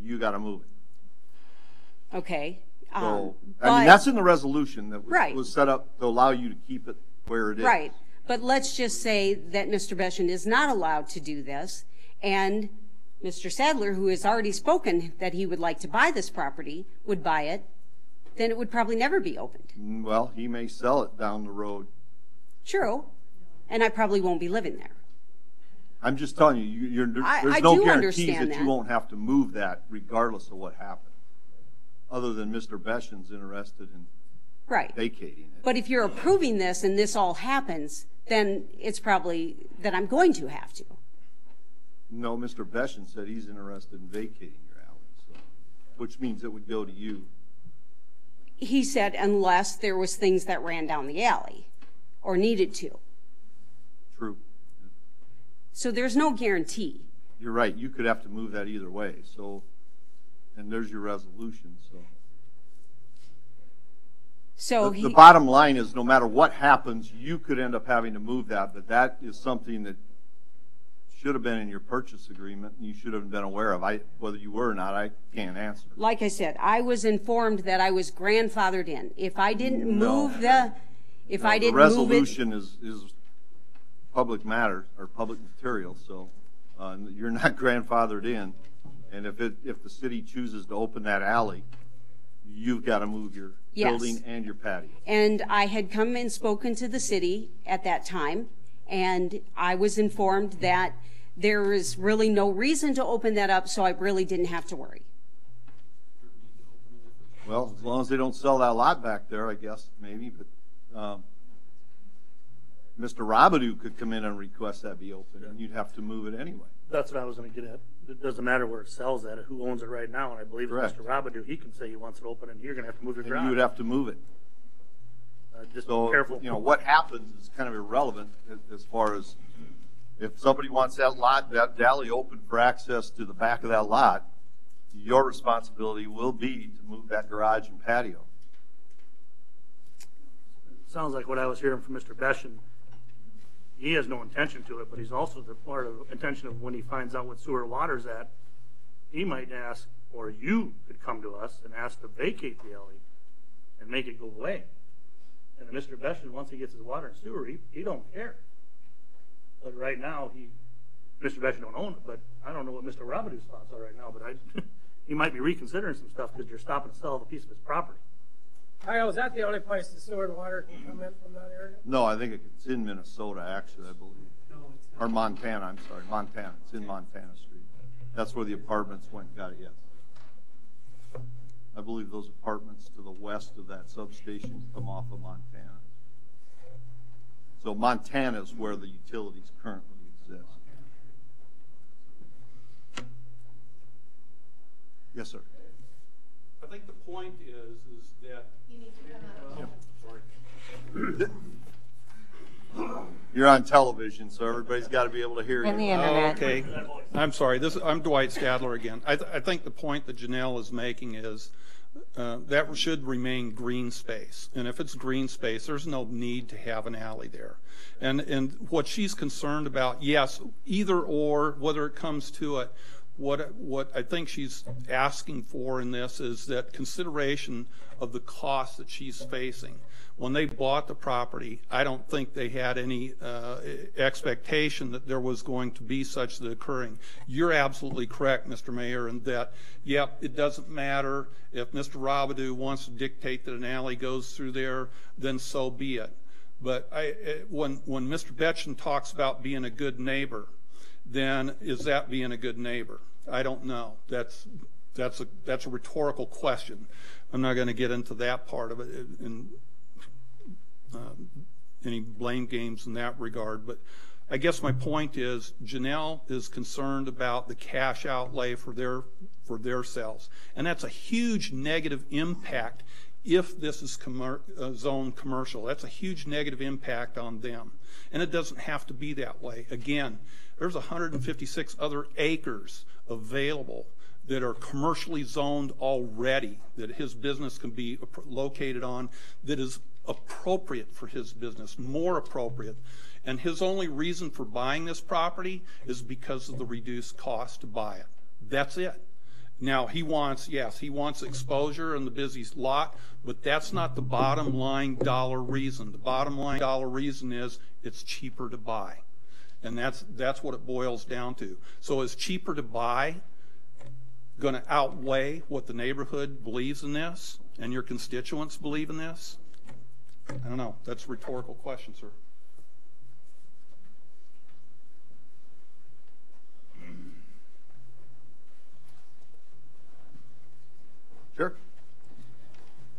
you got to move it. Okay. So, but- I mean, that's in the resolution that Right. was set up to allow you to keep it where it is. Right. But let's just say that Mr. Beshan is not allowed to do this, and Mr. Sadler, who has already spoken that he would like to buy this property, would buy it, then it would probably never be opened. Well, he may sell it down the road. True. And I probably won't be living there. I'm just telling you, I there's no do guarantees understand that you that. won't have to move that regardless of what happens, other than Mr. Beshan's interested in Right. vacating it. But if you're approving this and this all happens, then it's probably that I'm going to have to. No, Mr. Beshan said he's interested in vacating your alley, so, which means it would go to you. He said unless there was things that ran down the alley or needed to. True. So there's no guarantee. You're right. You could have to move that either way. So, and there's your resolution. So the bottom line is, no matter what happens, you could end up having to move that. But that is something that should have been in your purchase agreement, and you should have been aware of. Whether you were or not, I can't answer. Like I said, I was informed that I was grandfathered in. If I didn't No. move the, if I didn't the move it, resolution is public matter or public material, so you're not grandfathered in. And if the city chooses to open that alley, you've got to move your Yes. building and your patio. and I had come and spoken to the city at that time, and I was informed that there is really no reason to open that up, so I really didn't have to worry. Well, as long as they don't sell that lot back there, I guess, maybe, but Mr. Robidoux could come in and request that be open, and you'd have to move it anyway. That's what I was going to get at. It doesn't matter where it sells at, who owns it right now, and I believe Correct. it's Mr. Robidoux. He can say he wants it open, and you're going to have to move your And garage. you would have to move it. Just be So, careful. what happens is kind of irrelevant as far as if somebody wants that lot, that alley open for access to the back of that lot, your responsibility will be to move that garage and patio. Sounds like what I was hearing from Mr. Beshan. He has no intention to it, but he's also the part of intention of when he finds out what sewer water's at, he might ask, or you could come to us and ask to vacate the alley and make it go away. And Mr. Beshan, once he gets his water and sewer, he don't care. But right now, Mr. Beshan don't own it, but I don't know what Mr. Robidoux's thoughts are right now, but he might be reconsidering some stuff because you're stopping to sell a piece of his property. Kyle, is that the only place the sewer and water can come in from that area? No, I think it's in Minnesota, actually, I believe. Or Montana, I'm sorry, Montana. It's in Montana Street. That's where the apartments went and got it, yes. I believe those apartments to the west of that substation come off of Montana. So Montana is where the utilities currently exist. Yes, sir. I think the point is that. You need to come up. You're on television, so everybody's got to be able to hear you. And the internet. Okay. I'm sorry. I'm Dwight Stadler again. I think the point that Janelle is making is that should remain green space. And if it's green space, there's no need to have an alley there. And what she's concerned about, yes, either or, whether it comes to it, what I think she's asking for in this is that consideration of the cost that she's facing. When they bought the property, I don't think they had any expectation that there was going to be such that occurring. You're absolutely correct, Mr. Mayor, in that, yep, it doesn't matter if Mr. Robidoux wants to dictate that an alley goes through there, then so be it. But when Mr. Betchen talks about being a good neighbor, then is that being a good neighbor? I don't know. That's a rhetorical question. I'm not going to get into that part of it in any blame games in that regard. But I guess my point is Janelle is concerned about the cash outlay for their sales, and that's a huge negative impact. If this is zone commercial, that's a huge negative impact on them. And it doesn't have to be that way. Again, there's 156 other acres available that are commercially zoned already, that his business can be located on, that is appropriate for his business, more appropriate. And his only reason for buying this property is because of the reduced cost to buy it. That's it. Now, he wants exposure in the busy lot, but that's not the bottom line dollar reason. The bottom line dollar reason is it's cheaper to buy. And that's what it boils down to. So is cheaper to buy going to outweigh what the neighborhood believes in this and your constituents believe in this? I don't know. That's a rhetorical question, sir. Sure.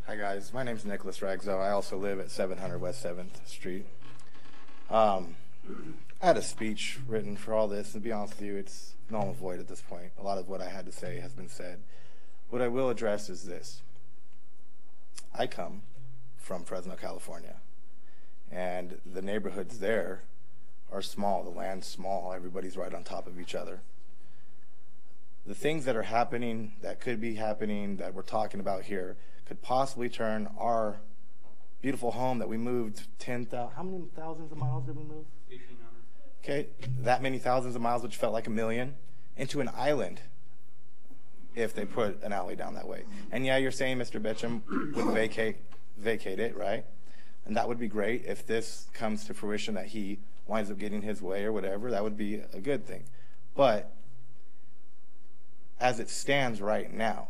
Hi guys, my name's Nicholas Ragzo. I also live at 700 West 7th Street. I had a speech written for all this, and to be honest with you, it's null and void at this point. A lot of what I had to say has been said. What I will address is this. I come from Fresno, California, and the neighborhoods there are small. The land's small. Everybody's right on top of each other. The things that are happening, that could be happening, that we're talking about here, could possibly turn our beautiful home that we moved 10,000, how many thousands of miles did we move? 1,800. Okay, that many thousands of miles, which felt like a million, into an island if they put an alley down that way. And yeah, you're saying Mr. Betcham would vacate it, right? And that would be great if this comes to fruition, that he winds up getting his way or whatever. That would be a good thing. But as it stands right now,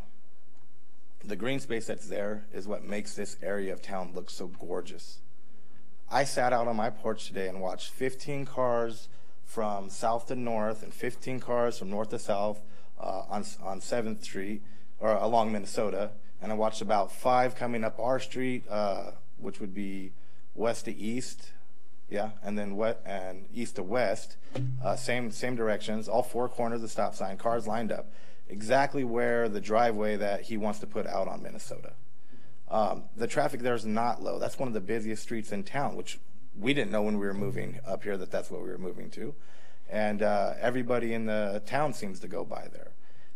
the green space that's there is what makes this area of town look so gorgeous. I sat out on my porch today and watched 15 cars from south to north and 15 cars from north to south on 7th Street or along Minnesota, and I watched about 5 coming up our street, which would be west to east, yeah, and then and east to west, same directions, all 4 corners of stop sign, cars lined up, exactly where the driveway that he wants to put out on Minnesota. The traffic there is not low. That's one of the busiest streets in town, which we didn't know when we were moving up here that that's what we were moving to. And everybody in the town seems to go by there.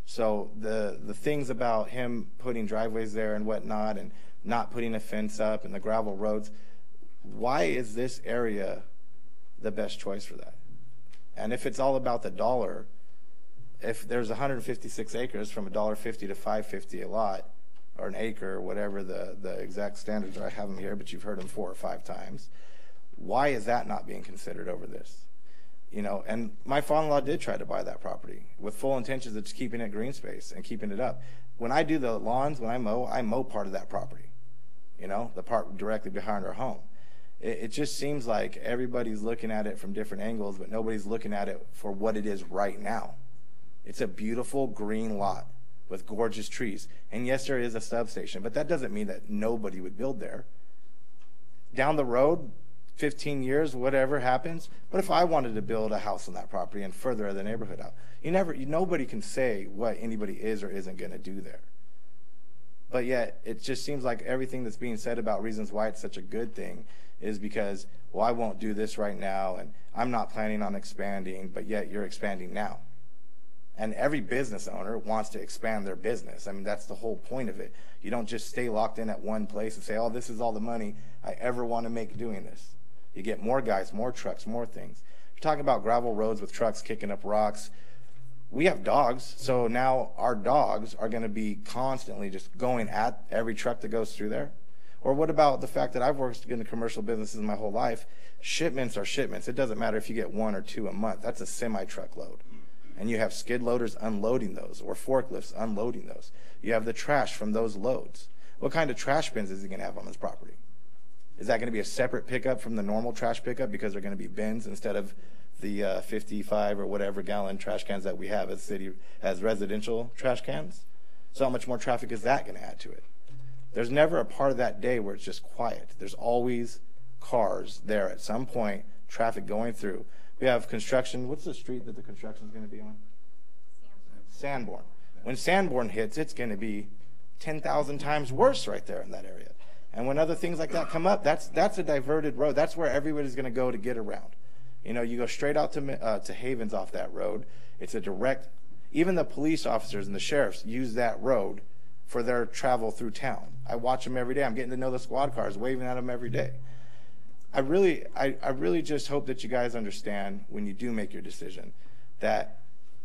So the things about him putting driveways there and whatnot and not putting a fence up and the gravel roads, why is this area the best choice for that? And if it's all about the dollar, if there's 156 acres from $1.50 to $5.50 a lot, or an acre, or whatever the exact standards are, I have them here, but you've heard them 4 or 5 times. Why is that not being considered over this? You know, and my father-in-law did try to buy that property with full intentions of just keeping it green space and keeping it up. When I do the lawns, when I mow part of that property, you know, the part directly behind our home. It just seems like everybody's looking at it from different angles, but nobody's looking at it for what it is right now. It's a beautiful green lot with gorgeous trees. And yes, there is a substation, but that doesn't mean that nobody would build there. Down the road, 15 years, whatever happens, but if I wanted to build a house on that property and further the neighborhood out, nobody can say what anybody is or isn't going to do there. But yet, it just seems like everything that's being said about reasons why it's such a good thing is because, well, I won't do this right now, and I'm not planning on expanding, but yet you're expanding now. And every business owner wants to expand their business. I mean, that's the whole point of it. You don't just stay locked in at one place and say, oh, this is all the money I ever want to make doing this. You get more guys, more trucks, more things. You're talking about gravel roads with trucks kicking up rocks. We have dogs, so now our dogs are going to be constantly just going at every truck that goes through there. Or what about the fact that I've worked in the commercial businesses my whole life? Shipments are shipments. It doesn't matter if you get 1 or 2 a month. That's a semi-truck load. And you have skid loaders unloading those or forklifts unloading those. You have the trash from those loads. What kind of trash bins is he going to have on his property? Is that going to be a separate pickup from the normal trash pickup because they're going to be bins instead of the 55 or whatever gallon trash cans that we have as city as residential trash cans? So how much more traffic is that going to add to it? There's never a part of that day where it's just quiet. There's always cars there at some point, traffic going through. We have construction. What's the street that the construction is going to be on? Sanborn. When Sanborn hits, it's going to be 10,000 times worse right there in that area. And when other things like that come up, that's a diverted road. That's where everybody's going to go to get around. You know, you go straight out to Havens off that road. It's a direct, Even the police officers and the sheriffs use that road for their travel through town. I watch them every day. I'm getting to know the squad cars, waving at them every day. I really just hope that you guys understand when you do make your decision that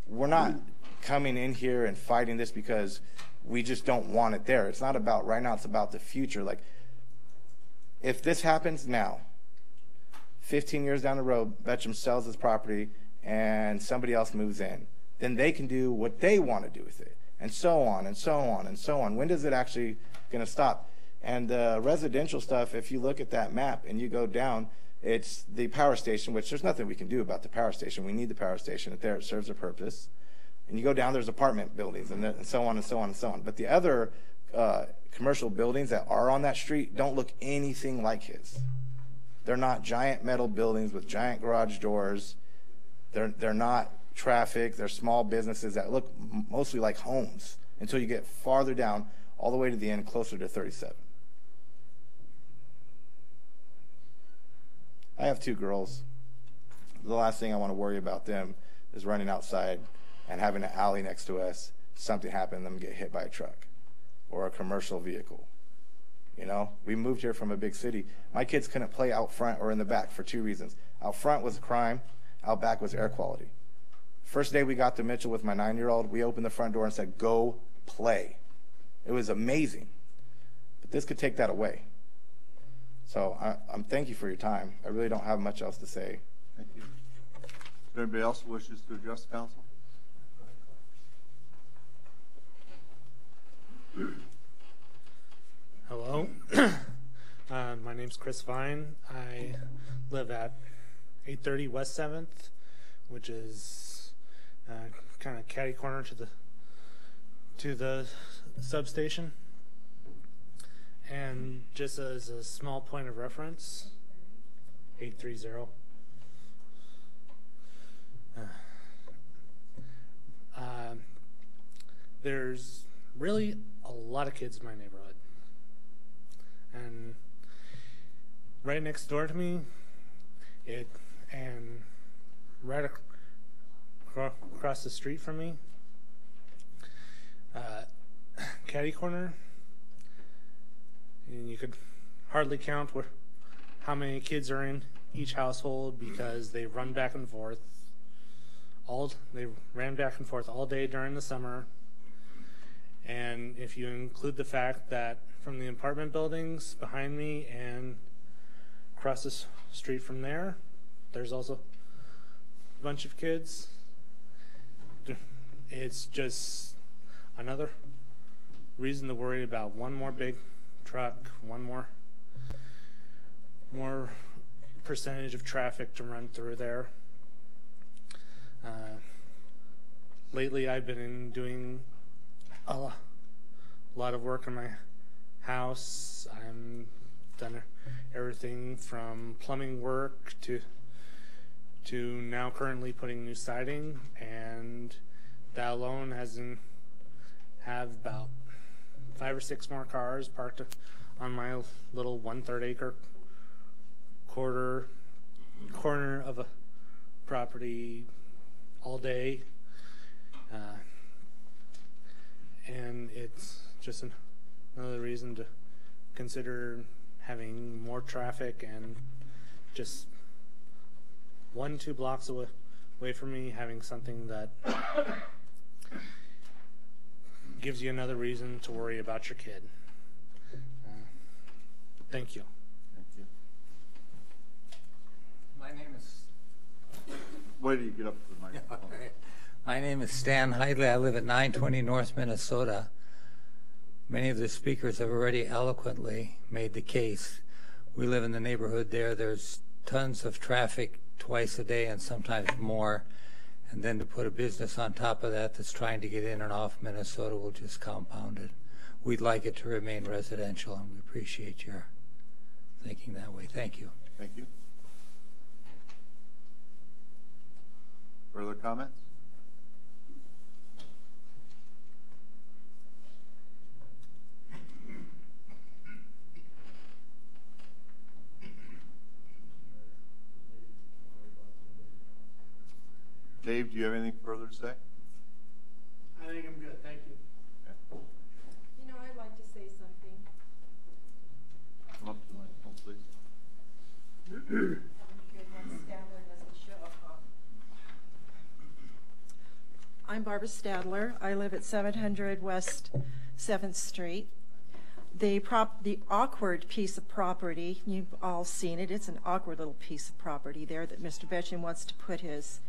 we're not coming in here and fighting this because we just don't want it there. It's not about right now, it's about the future. Like, if this happens now, 15 years down the road, Betcham sells his property and somebody else moves in, then they can do what they want to do with it, and so on and so on and so on. When is it actually going to stop? And the residential stuff, if you look at that map and you go down, it's the power station, which there's nothing we can do about the power station. We need the power station. There, it serves a purpose. And you go down, there's apartment buildings and so on and so on and so on. But the other commercial buildings that are on that street don't look anything like his. They're not giant metal buildings with giant garage doors. They're not traffic. They're small businesses that look mostly like homes until you get farther down, all the way to the end, closer to 37. I have 2 girls. The last thing I want to worry about them is running outside and having an alley next to us, something happen, them get hit by a truck or a commercial vehicle. You know, we moved here from a big city. My kids couldn't play out front or in the back for 2 reasons. Out front was crime, out back was air quality. First day we got to Mitchell with my 9-year-old, we opened the front door and said, go play. It was amazing. But this could take that away. So I'm thank you for your time. I really don't have much else to say. Thank you. Is there anybody else who wishes to address the council? Hello. My name's Chris Vine. I live at 830 West 7th, which is kind of catty corner to the substation. And just as a small point of reference, 830. There's really a lot of kids in my neighborhood. And right next door to me, and right across the street from me, catty corner, and you could hardly count how many kids are in each household because they run back and forth. They ran back and forth all day during the summer. And if you include the fact that from the apartment buildings behind me and across the street from there, there's also a bunch of kids, it's just another reason to worry about one more big truck, one more percentage of traffic to run through there. Lately I've been doing a lot of work on my house. I'm done everything from plumbing work to now currently putting new siding, and that alone have about 5 or 6 more cars parked on my little 1/3 acre corner of a property all day. And it's just another reason to consider having more traffic, and just 1-2 blocks away from me having something that gives you another reason to worry about your kid. Thank you. Thank you. My name is... Why do you get up to the microphone? My name is Stan Heidley. I live at 920 North Minnesota. Many of the speakers have already eloquently made the case. We live in the neighborhood there. There's tons of traffic twice a day and sometimes more. And then to put a business on top of that that's trying to get in and off Minnesota will just compound it. We'd like it to remain residential, and we appreciate your thinking that way. Thank you. Thank you. Further comments? Dave, do you have anything further to say? I think I'm good, thank you. You know, I'd like to say something. Come up to the microphone, please. I'm Barbara Stadler. I live at 700 West 7th Street. The awkward piece of property, you've all seen it, it's an awkward little piece of property there that Mr. Betchen wants to put his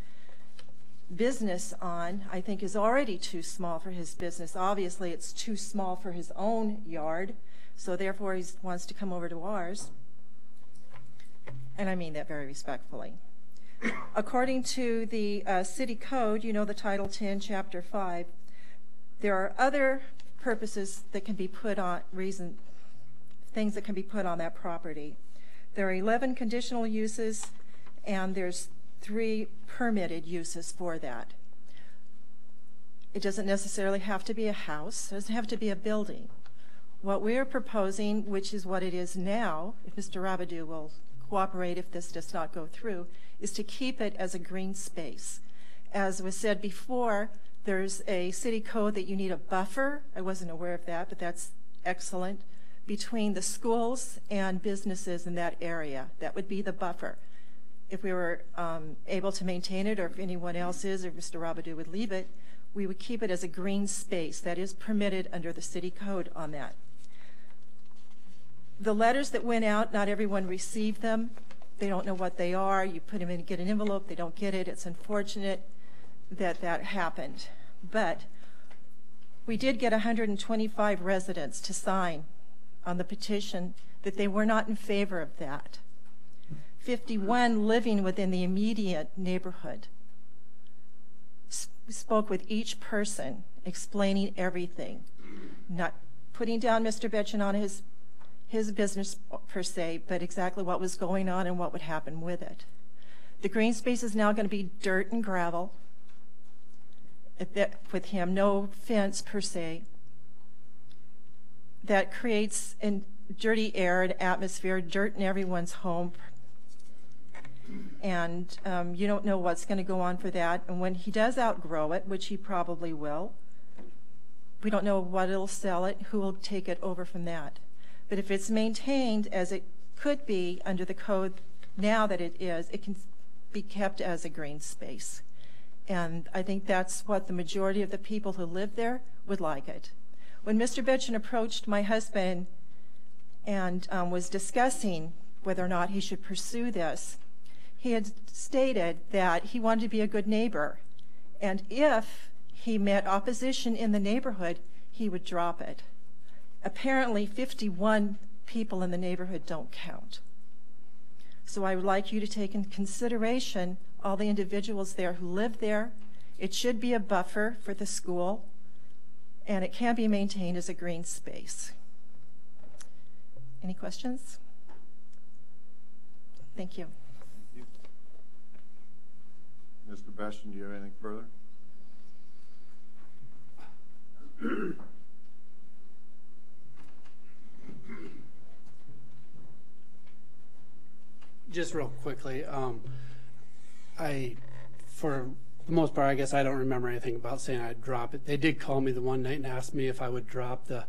business on, I think is already too small for his business. Obviously, it's too small for his own yard, so therefore he wants to come over to ours. And I mean that very respectfully. According to the city code, you know, the Title 10, Chapter 5, there are other purposes that can be put on, things that can be put on that property. There are 11 conditional uses, and there's 3 permitted uses for that. It doesn't necessarily have to be a house. It doesn't have to be a building. What we're proposing, which is what it is now, if Mr. Rabideau will cooperate if this does not go through, is to keep it as a green space. As was said before, there's a city code that you need a buffer. I wasn't aware of that, but that's excellent. Between the schools and businesses in that area, that would be the buffer. If we were able to maintain it, or if anyone else is, or Mr. Rabideau would leave it, we would keep it as a green space. That is permitted under the city code on that. The letters that went out, not everyone received them. They don't know what they are. You put them in, get an envelope, they don't get it. It's unfortunate that that happened. But we did get 125 residents to sign on the petition that they were not in favor of that. 51 living within the immediate neighborhood spoke with each person, explaining everything, not putting down Mr. Betchen on his business per se, but exactly what was going on and what would happen with it. The green space is now going to be dirt and gravel. With him, no fence per se. That creates a dirty air and atmosphere, dirt in everyone's home. And you don't know what's going to go on for that. And when he does outgrow it, which he probably will, we don't know what it'll sell it, who will take it over from that. But if it's maintained as it could be under the code now that it is, it can be kept as a green space. And I think that's what the majority of the people who live there would like it. When Mr. Betchen approached my husband and was discussing whether or not he should pursue this, he had stated that he wanted to be a good neighbor. And if he met opposition in the neighborhood, he would drop it. Apparently, 51 people in the neighborhood don't count. So I would like you to take in consideration all the individuals there who live there. It should be a buffer for the school, and it can be maintained as a green space. Any questions? Thank you. Thank you. Mr. Betchen, do you have anything further? Just real quickly, for the most part, I guess I don't remember anything about saying I'd drop it. They did call me the one night and asked me if I would drop the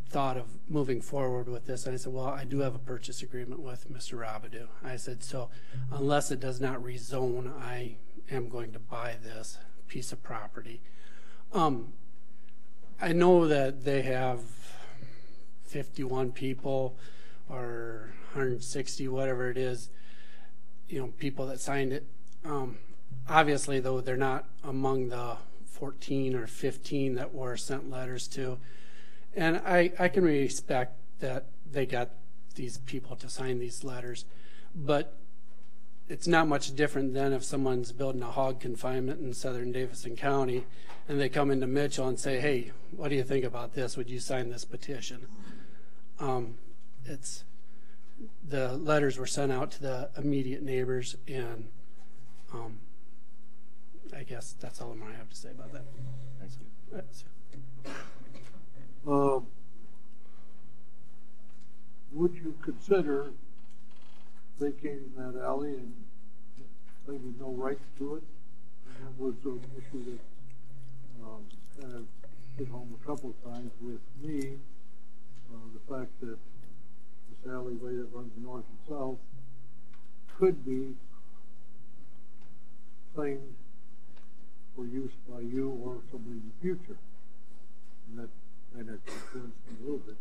thought of moving forward with this. And I said, well, I do have a purchase agreement with Mr. Rabideau. I said, so unless it does not rezone, I am going to buy this piece of property. I know that they have 51 people or 160, whatever it is, people that signed it. Obviously, though, they're not among the 14 or 15 that were sent letters to. And I can respect that they got these people to sign these letters, but it's not much different than if someone's building a hog confinement in southern Davidson County and they come into Mitchell and say, hey, what do you think about this? Would you sign this petition? The letters were sent out to the immediate neighbors, and I guess that's all I have to say about that. Thank you. Would you consider vacating that alley and claiming no right to it? And that was an issue that kind of hit home a couple of times with me, the fact that this alleyway that runs north and south could be claimed for use by you or somebody in the future. And that kind of concerns me a little bit.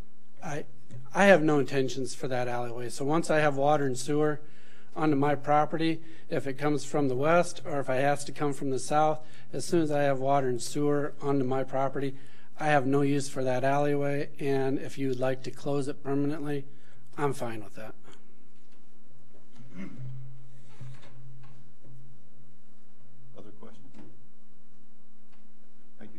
I have no intentions for that alleyway. So once I have water and sewer onto my property, if it comes from the west or if it has to come from the south, as soon as I have water and sewer onto my property, I have no use for that alleyway. And if you would like to close it permanently, I'm fine with that. Other questions? Thank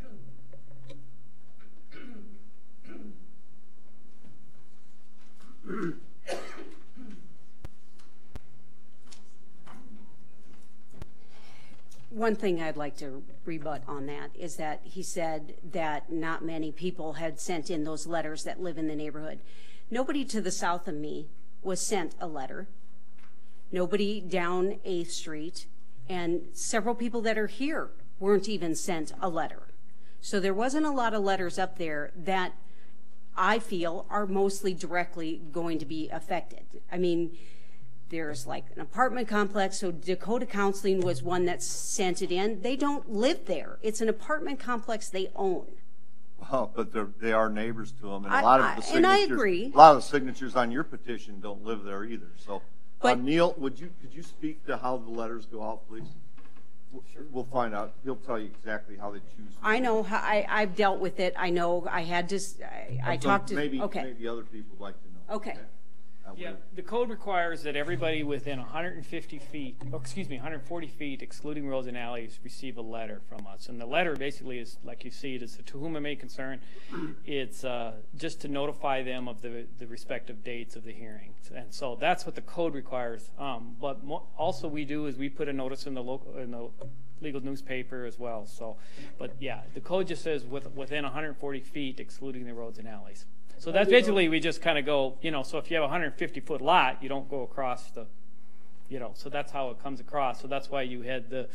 you. One thing I'd like to rebut on that is that he said that not many people had sent in those letters that live in the neighborhood. Nobody to the south of me was sent a letter. Nobody down 8th Street, and several people that are here weren't even sent a letter. So there wasn't a lot of letters up there that I feel are mostly directly going to be affected. I mean, there's like an apartment complex, so Dakota Counseling was one that sent it in. They don't live there. It's an apartment complex they own. Well, but they are neighbors to them, and a lot of the signatures. And I agree. A lot of the signatures on your petition don't live there either. So, But- Neil, could you speak to how the letters go out, please? We'll find out. He'll tell you exactly how they choose. I know how I've dealt with it. I know I had to. I talked to. Maybe okay. maybe other people would like to know. Okay. Yeah, the code requires that everybody within 150 feet, or excuse me, 140 feet, excluding roads and alleys, receive a letter from us. And the letter basically is, like you see it, is to whom it may concern. It's just to notify them of the respective dates of the hearing. And so that's what the code requires. But also we do is we put a notice in the legal newspaper as well. So, but yeah, the code just says within 140 feet, excluding the roads and alleys. So that's basically, we just kind of go, so if you have a 150-foot lot, you don't go across the, so that's how it comes across. So that's why you had your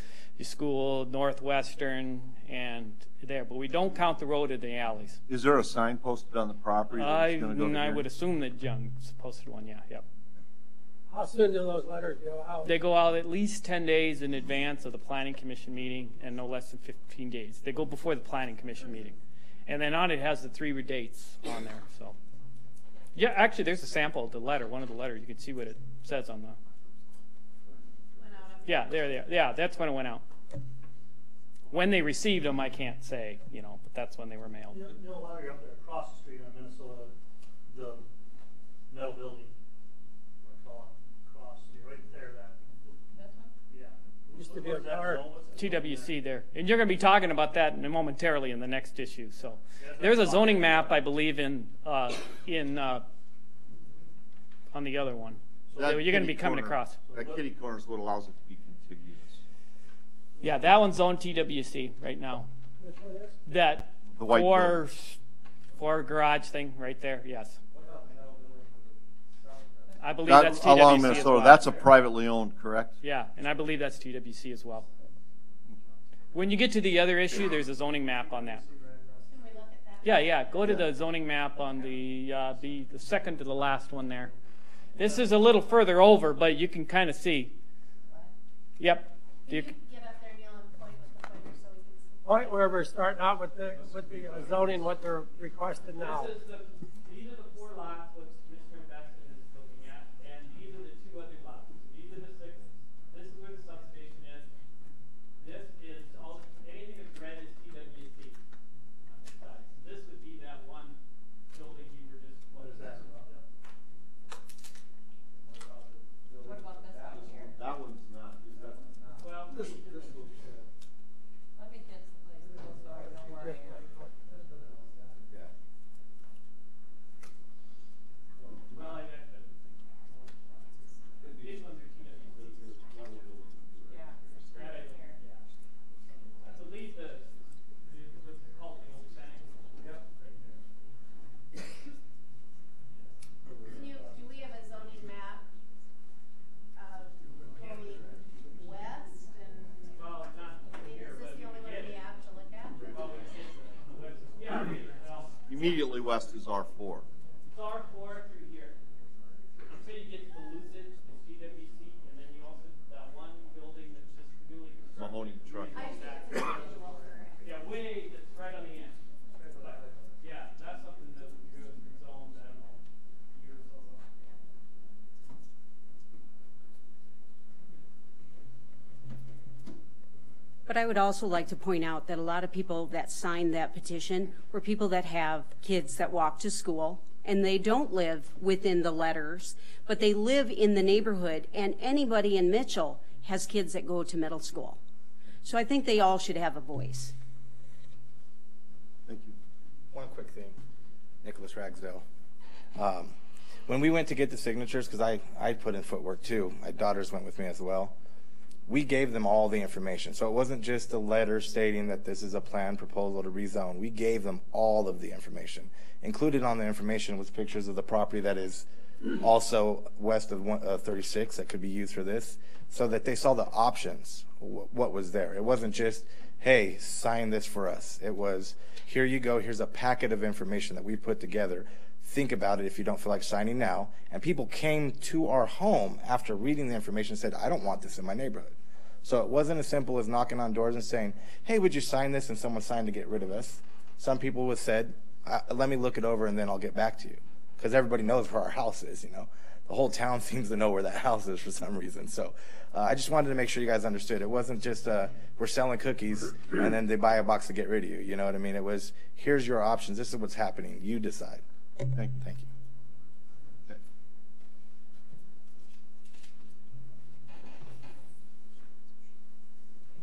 school, Northwestern, and there. But we don't count the road and the alleys. Is there a sign posted on the property? I would assume that Young's posted one, yeah. Yep. How soon do those letters go out? They go out at least 10 days in advance of the Planning Commission meeting and no less than 15 days. They go before the Planning Commission meeting. And then on it has the 3 dates on there. So, yeah, actually, there's a sample of the letter. One of the letters, you can see what it says on the. Yeah, there. Yeah, that's when it went out. When they received them, I can't say, but that's when they were mailed. While you're up there across the street on Minnesota, the metal building, what I call it, across right there. That one. Yeah. Used to be a car. TWC there. And you're going to be talking about that momentarily in the next issue. So there's a zoning map, I believe, on the other one. So you're going to be coming across. That kitty corner is what allows it to be contiguous. Yeah, that one's zoned TWC right now. Which one is? That The white four garage thing right there, yes. I believe That, that's TWC along as Minnesota, well. that's a privately owned, correct? Yeah, and I believe that's TWC as well. When you get to the other issue, there's a zoning map on that. Yeah, go to the zoning map on the second to the last one there. This is a little further over, but you can kind of see. Yep. Get up there, Neil, and point with the pointer so we can see. Point where we're starting out with the zoning, what they're requesting now. These are the 4 lots which Mr. Besson is looking at, and these are the 2 other lots. These are the 6. This is where the substation is. This is anything that's red is TWC on this side. So this would be that one building you were just. What is that? What about this one here? That one's not. Is that? Well, Let me get the place. So I know where I am. immediately west is R4. It's R4 through here. Until you get to the Lucid, the CWC, and then you also, that one building that's just newly constructed. Mahoney Truck. Yeah, way, it's right on the end. Yeah, that's something that we could rezone, I don't know, a year or so ago. But I would also like to point out that a lot of people that signed that petition were people that have kids that walk to school, and they don't live within the letters, but they live in the neighborhood, and anybody in Mitchell has kids that go to middle school. So I think they all should have a voice. Thank you. One quick thing, Nicholas Ragsdale. When we went to get the signatures, because I put in footwork too, my daughters went with me as well, we gave them all the information. So it wasn't just a letter stating that this is a planned proposal to rezone. We gave them all of the information. Included on the information was pictures of the property that is also west of 36 that could be used for this, so that they saw the options, what was there. It wasn't just, hey, sign this for us. It was, here you go, here's a packet of information that we put together. Think about it if you don't feel like signing now. And people came to our home after reading the information and said, I don't want this in my neighborhood. So it wasn't as simple as knocking on doors and saying, hey, would you sign this? And someone signed to get rid of us. Some people would said, let me look it over and then I'll get back to you. Because everybody knows where our house is, you know. The whole town seems to know where that house is for some reason. So I just wanted to make sure you guys understood. It wasn't just we're selling cookies and then they buy a box to get rid of you. You know what I mean? It was, here's your options. This is what's happening. You decide. Thank you. Thank you.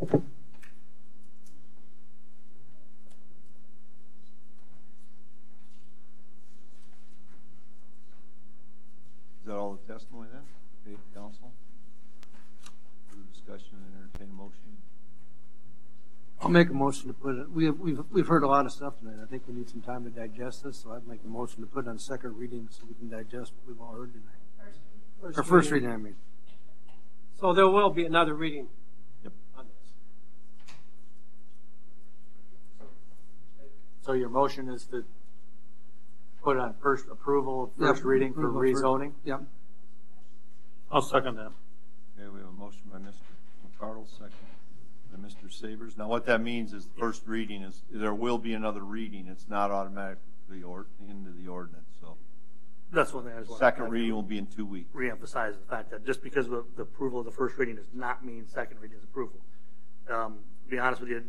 Okay. Is that all the testimony then? Okay, council. Further discussion and entertain a motion. I'll make a motion to put it, we've heard a lot of stuff tonight. I think we need some time to digest this, so I'd make a motion to put it on second reading so we can digest what we've all heard tonight. First reading, I mean. So there will be another reading. Yep. On this. So your motion is to put on first approval of first reading for rezoning? Yep. I'll second that. Okay, we have a motion by Mr. McCardle, second by Mr. Sabers. Now what that means is the first reading is, there will be another reading. It's not automatically into the ordinance, so. That's one thing I just want Second reading will be in 2 weeks. Reemphasize the fact that just because of the approval of the first reading does not mean second reading is approval. To be honest with you,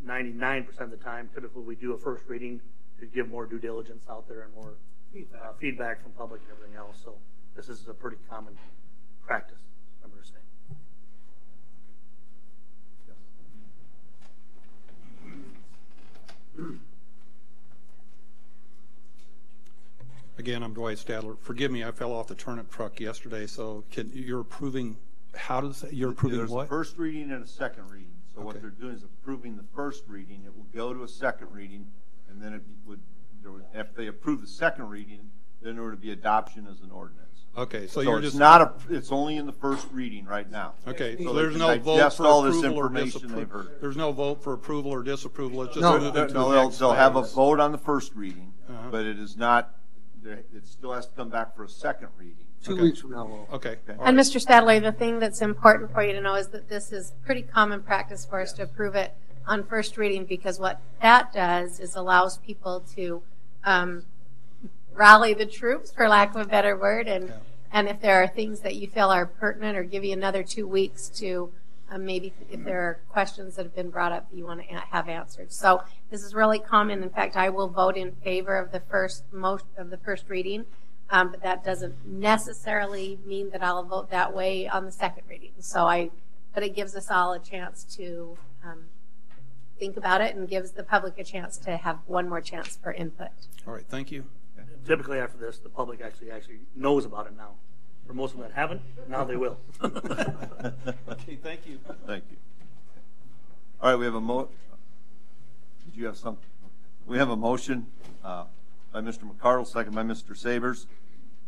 99% of the time, typically we do a first reading to give more due diligence out there and more feedback from public and everything else. So this is a pretty common practice, I'm going to say. Again, I'm Dwight Stadler. Forgive me, I fell off the turnip truck yesterday, so you're approving, how does that, you're approving There's what? a first reading and a second reading. So what they're doing is approving the first reading. It will go to a second reading, and then if they approve the second reading, then there would be adoption as an ordinance. Okay, so you're just it's only in the first reading right now. Okay, so there's no vote for approval or disapproval. There's no vote for approval or disapproval. It's just they'll have a vote on the first reading, but it is not. It still has to come back for a second reading. 2 weeks from now. Okay. And Mr. Stadler, the thing that's important for you to know is that this is pretty common practice for us to approve it on first reading, because what that does is allows people to rally the troops, for lack of a better word, and if there are things that you feel are pertinent, or give you another 2 weeks to maybe if there are questions that have been brought up that you want to have answered. So this is really common. In fact, I will vote in favor of the first reading, but that doesn't necessarily mean that I'll vote that way on the second reading. But it gives us all a chance to think about it, and gives the public a chance to have one more chance for input. All right, thank you. Typically after this, the public actually knows about it now. For most of them that haven't, now they will. Okay, thank you. Thank you. All right, we have a Did you have something? We have a motion by Mr. McCardle, second by Mr. Sabers,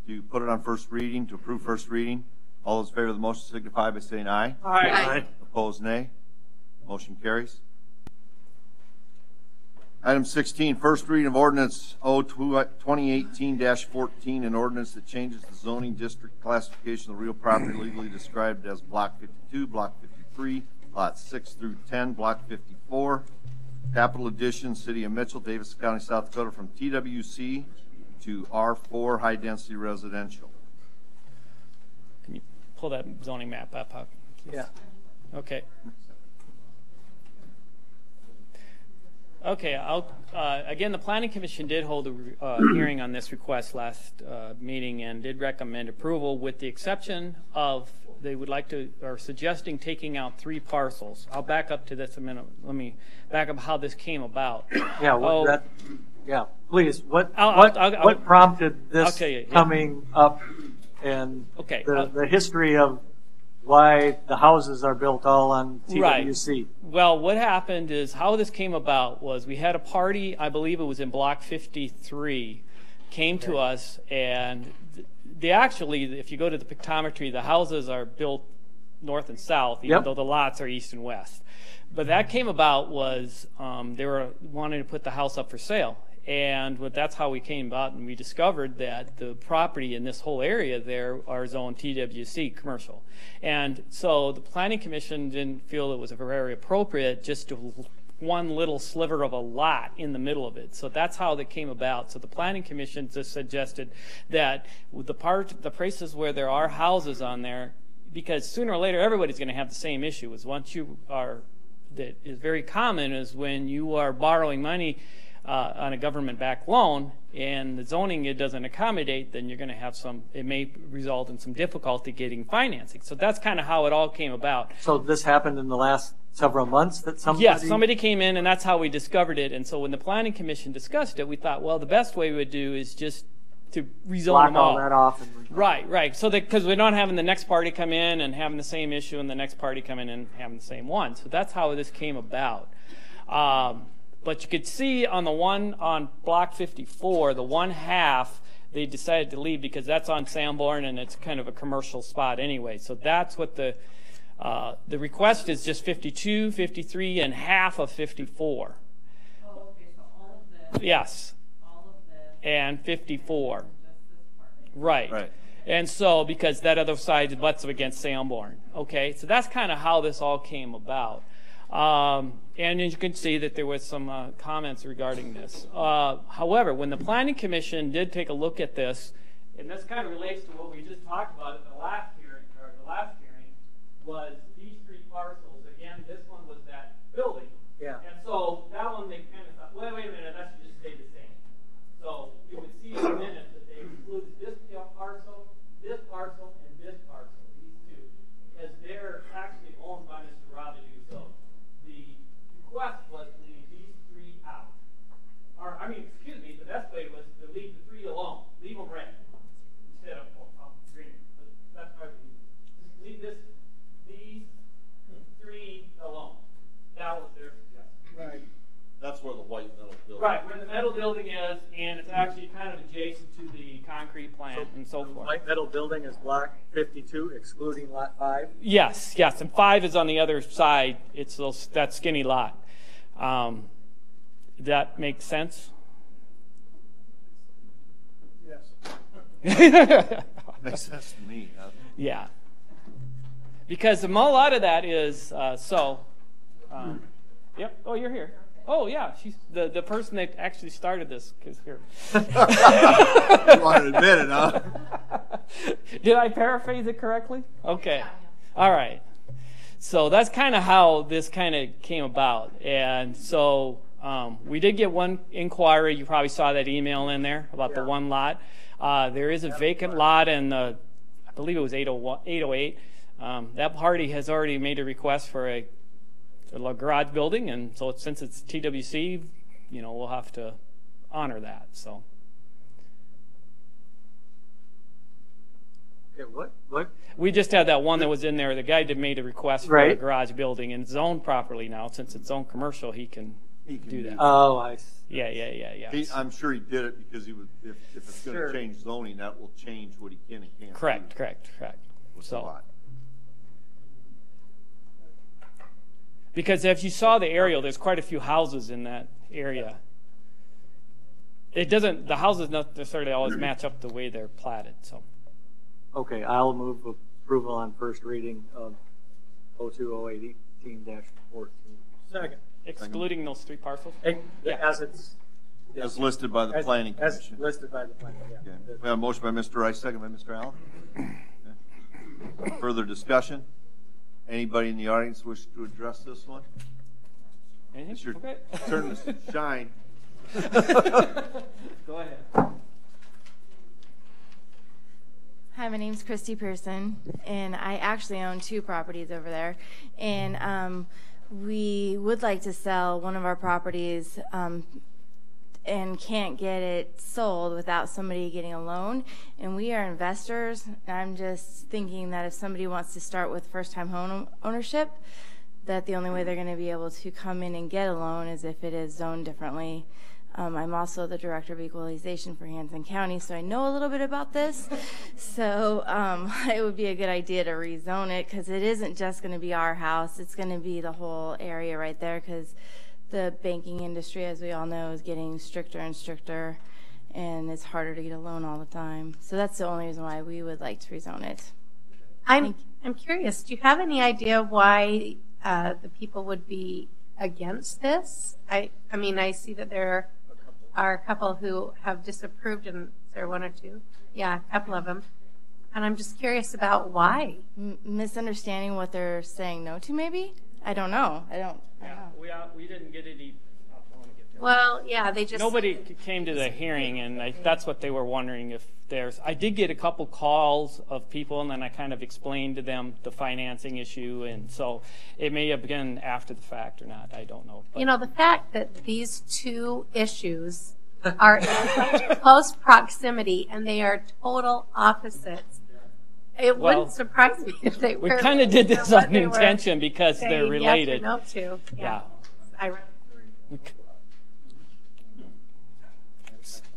to put it on first reading, to approve first reading. All those in favor of the motion signify by saying aye. Aye. Opposed, nay. Motion carries. Item 16, first reading of ordinance 2018-14, an ordinance that changes the zoning district classification of real property legally described as Block 52, Block 53, Lots 6 through 10, Block 54, Capital Addition, City of Mitchell, Davis County, South Dakota, from TWC to R4 High Density Residential. Can you pull that zoning map up? Yeah. Okay. Okay, again, the Planning Commission did hold a hearing on this request last meeting and did recommend approval with the exception of they would like to, or suggesting taking out 3 parcels. I'll back up to this a minute. Let me back up how this came about. Yeah, please. What prompted this coming up and the history of why the houses are built all on TWC. Right. Well, what happened is how this came about was we had a party, I believe it was in Block 53, came to us, and they actually, if you go to the pictometry, the houses are built north and south, even though the lots are east and west. But that came about was they were wanting to put the house up for sale. And that's how we came about, and we discovered that the property in this whole area there are zoned TWC commercial. And so the Planning Commission didn't feel it was very appropriate just to one little sliver of a lot in the middle of it. So that's how that came about. So the Planning Commission just suggested that the places where there are houses on there, because sooner or later everybody's going to have the same issue, is once you are, that is very common, is when you are borrowing money on a government-backed loan and the zoning it doesn't accommodate, then you're going to have some, it may result in some difficulty getting financing. So that's kind of how it all came about. So this happened in the last several months that somebody? Yes, somebody came in and that's how we discovered it. And so when the Planning Commission discussed it, we thought, well, the best way we would do is just to rezone them all. Block all that off. Right. So that, because we're not having the next party come in and having the same issue and the next party come in and having the same one. So that's how this came about. But you could see on the one on Block 54, the one half, they decided to leave because that's on Sanborn and it's kind of a commercial spot anyway. So that's what the request is, just 52, 53, and half of 54. Oh, okay, so all of this. Yes. All of this. And 54. Just this part. Right. And so, because that other side butts up against Sanborn. Okay, so that's kind of how this all came about. And as you can see that there was some comments regarding this. However, when the Planning Commission did take a look at this, and this kind of relates to what we just talked about at the last hearing, was these 3 parcels. Again, this one was that building. Yeah. And so that one they kind of thought, wait a minute, that should just stay the same. So you would see in a minute that they included this parcel, and this parcel, these 2, because they're actually owned by Mr. Robidoux. So the request was to leave these 3 out. Or, I mean, excuse me, the best way was to leave the 3 alone. Leave them red instead of green. But that's probably just leave these 3 alone. That was their suggestion. Right. That's where the white metal building. Right, where the metal building is, and it's actually kind of adjacent to the concrete plant and so forth. White metal building is Block 52, excluding Lot 5? Yes, and 5 is on the other side. It's that skinny lot. That makes sense? Yes. Makes sense to me. Yeah. Because a lot of that is, yep, oh, you're here. Oh, yeah, she's the person that actually started this is here. You want to admit it, huh? Did I paraphrase it correctly? Okay. All right. So that's kind of how this kind of came about. And so we did get one inquiry. You probably saw that email in there about the one lot. There is a vacant lot in I believe it was 808. That party has already made a request for a garage building, and so since it's TWC, we'll have to honor that. So. Okay, what? We just had that one that was in there. The guy made a request for a garage building, and it's zoned properly now. Since it's zoned commercial, he can do that. Oh, I see. Yeah. I'm sure he did it because he would. If it's going to change zoning, that will change what he can and can't. Correct. With the lot. Because if you saw the aerial, there's quite a few houses in that area. It doesn't, the houses not necessarily always match up the way they're platted, so. Okay, I'll move approval on first reading of 020818-14. Second. Excluding those 3 parcels? As it's. As listed by the planning commission. As listed by the planning, yeah. Okay. We have a motion by Mr. Rice, second by Mr. Allen. Okay. Further discussion? Anybody in the audience wish to address this one? Anything? It's your Okay. turn to shine. Go ahead. Hi, my name's Christy Pearson, and I actually own 2 properties over there. And we would like to sell one of our properties and can't get it sold without somebody getting a loan. And we are investors. I'm just thinking that if somebody wants to start with first-time home ownership, that the only way they're going to be able to come in and get a loan is if it is zoned differently. I'm also the Director of Equalization for Hanson County, so I know a little bit about this. So it would be a good idea to rezone it, because it isn't just going to be our house. It's going to be the whole area right there, because the banking industry, as we all know, is getting stricter and stricter, and it's harder to get a loan all the time. So that's the only reason why we would like to rezone it. I'm curious, do you have any idea why the people would be against this? I mean, I see that there are a couple who have disapproved, and is there 1 or 2? Yeah, a couple of them. And I'm just curious about why. Misunderstanding what they're saying no to, maybe? I don't know. I don't know. We didn't get any. Well, yeah, they just. Nobody came to the hearing, and that's what they were wondering if there's. I did get a couple calls of people, and then I kind of explained to them the financing issue, and so it may have been after the fact or not. I don't know. But. You know, the fact that these 2 issues are in such close proximity and they are total opposites. It wouldn't surprise me if they were. We kind of did this on intention because they're related. Yes or no to. Yeah.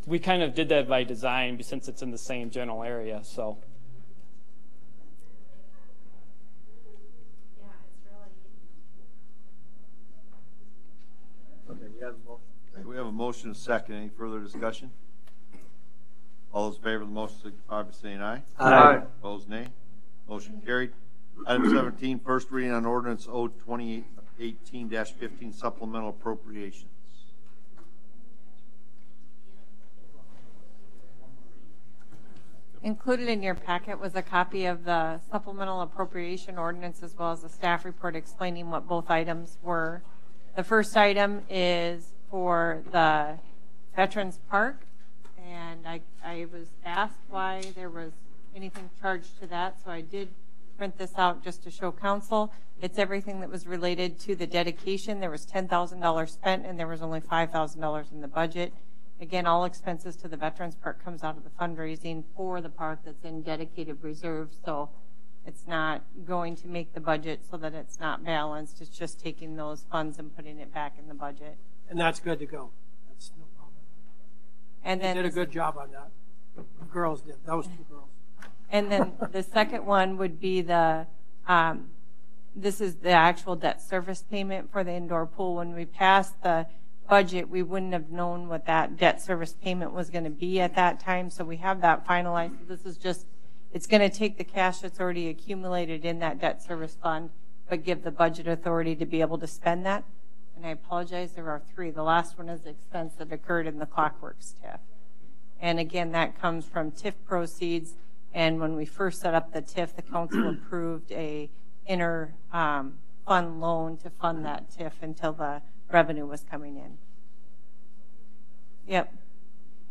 We kind of did that by design since it's in the same general area, so. Okay, we have a motion. We have a motion and a second. Any further discussion? All those in favor of the motion signify by saying aye. Aye. Opposed, nay. Motion carried. Item 17, first reading on ordinance O 2018-15 supplemental appropriations. Included in your packet was a copy of the supplemental appropriation ordinance as well as the staff report explaining what both items were. The first item is for the Veterans Park, and I was asked why there was anything charged to that, so I did print this out just to show council. It's everything that was related to the dedication. There was $10,000 spent, and there was only $5,000 in the budget. Again, all expenses to the Veterans Park comes out of the fundraising for the park that's in dedicated reserve, so it's not going to make the budget so that it's not balanced. It's just taking those funds and putting it back in the budget. And that's good to go. That's no problem. And then they did a good job on that. The girls did. Those 2 girls. And then the second one would be the, this is the actual debt service payment for the indoor pool. When we passed the budget, we wouldn't have known what that debt service payment was going to be at that time. So we have that finalized. This is just, it's going to take the cash that's already accumulated in that debt service fund, but give the budget authority to be able to spend that. And I apologize, there are 3. The last one is the expense that occurred in the Clockworks TIF. And again, that comes from TIF proceeds. And when we first set up the TIF, the council approved a inter fund loan to fund that TIF until the revenue was coming in. Yep.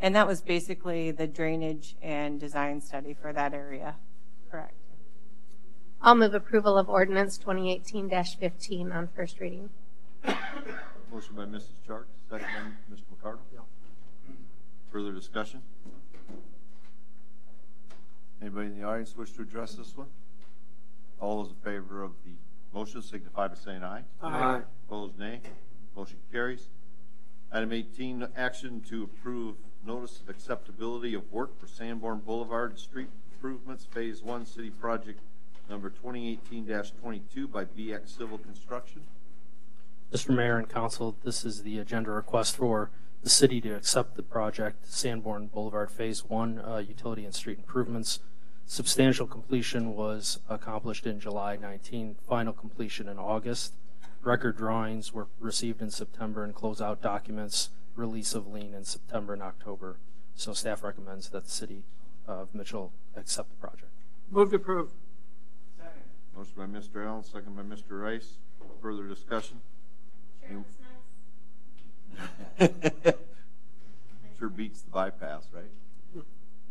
And that was basically the drainage and design study for that area. Correct. I'll move approval of ordinance 2018-15 on first reading. Motion by Mrs. Chark, second by Mr. McCardle. Yeah. Further discussion? Anybody in the audience wish to address this one? All those in favor of the motion signify by saying aye. Aye. Opposed, nay. Motion carries. Item 18, action to approve notice of acceptability of work for Sanborn Boulevard Street Improvements Phase 1 City Project number 2018-22 by BX Civil Construction. Mr. Mayor and Council, this is the agenda request for the city to accept the project, Sanborn Boulevard Phase 1, utility and street improvements. Substantial completion was accomplished in July 19, final completion in August. Record drawings were received in September, and closeout documents, release of lien in September and October. So staff recommends that the city of Mitchell accept the project. Move to approve. Motion by Mr. Allen, second by Mr. Rice. Further discussion? Sure beats the bypass, right?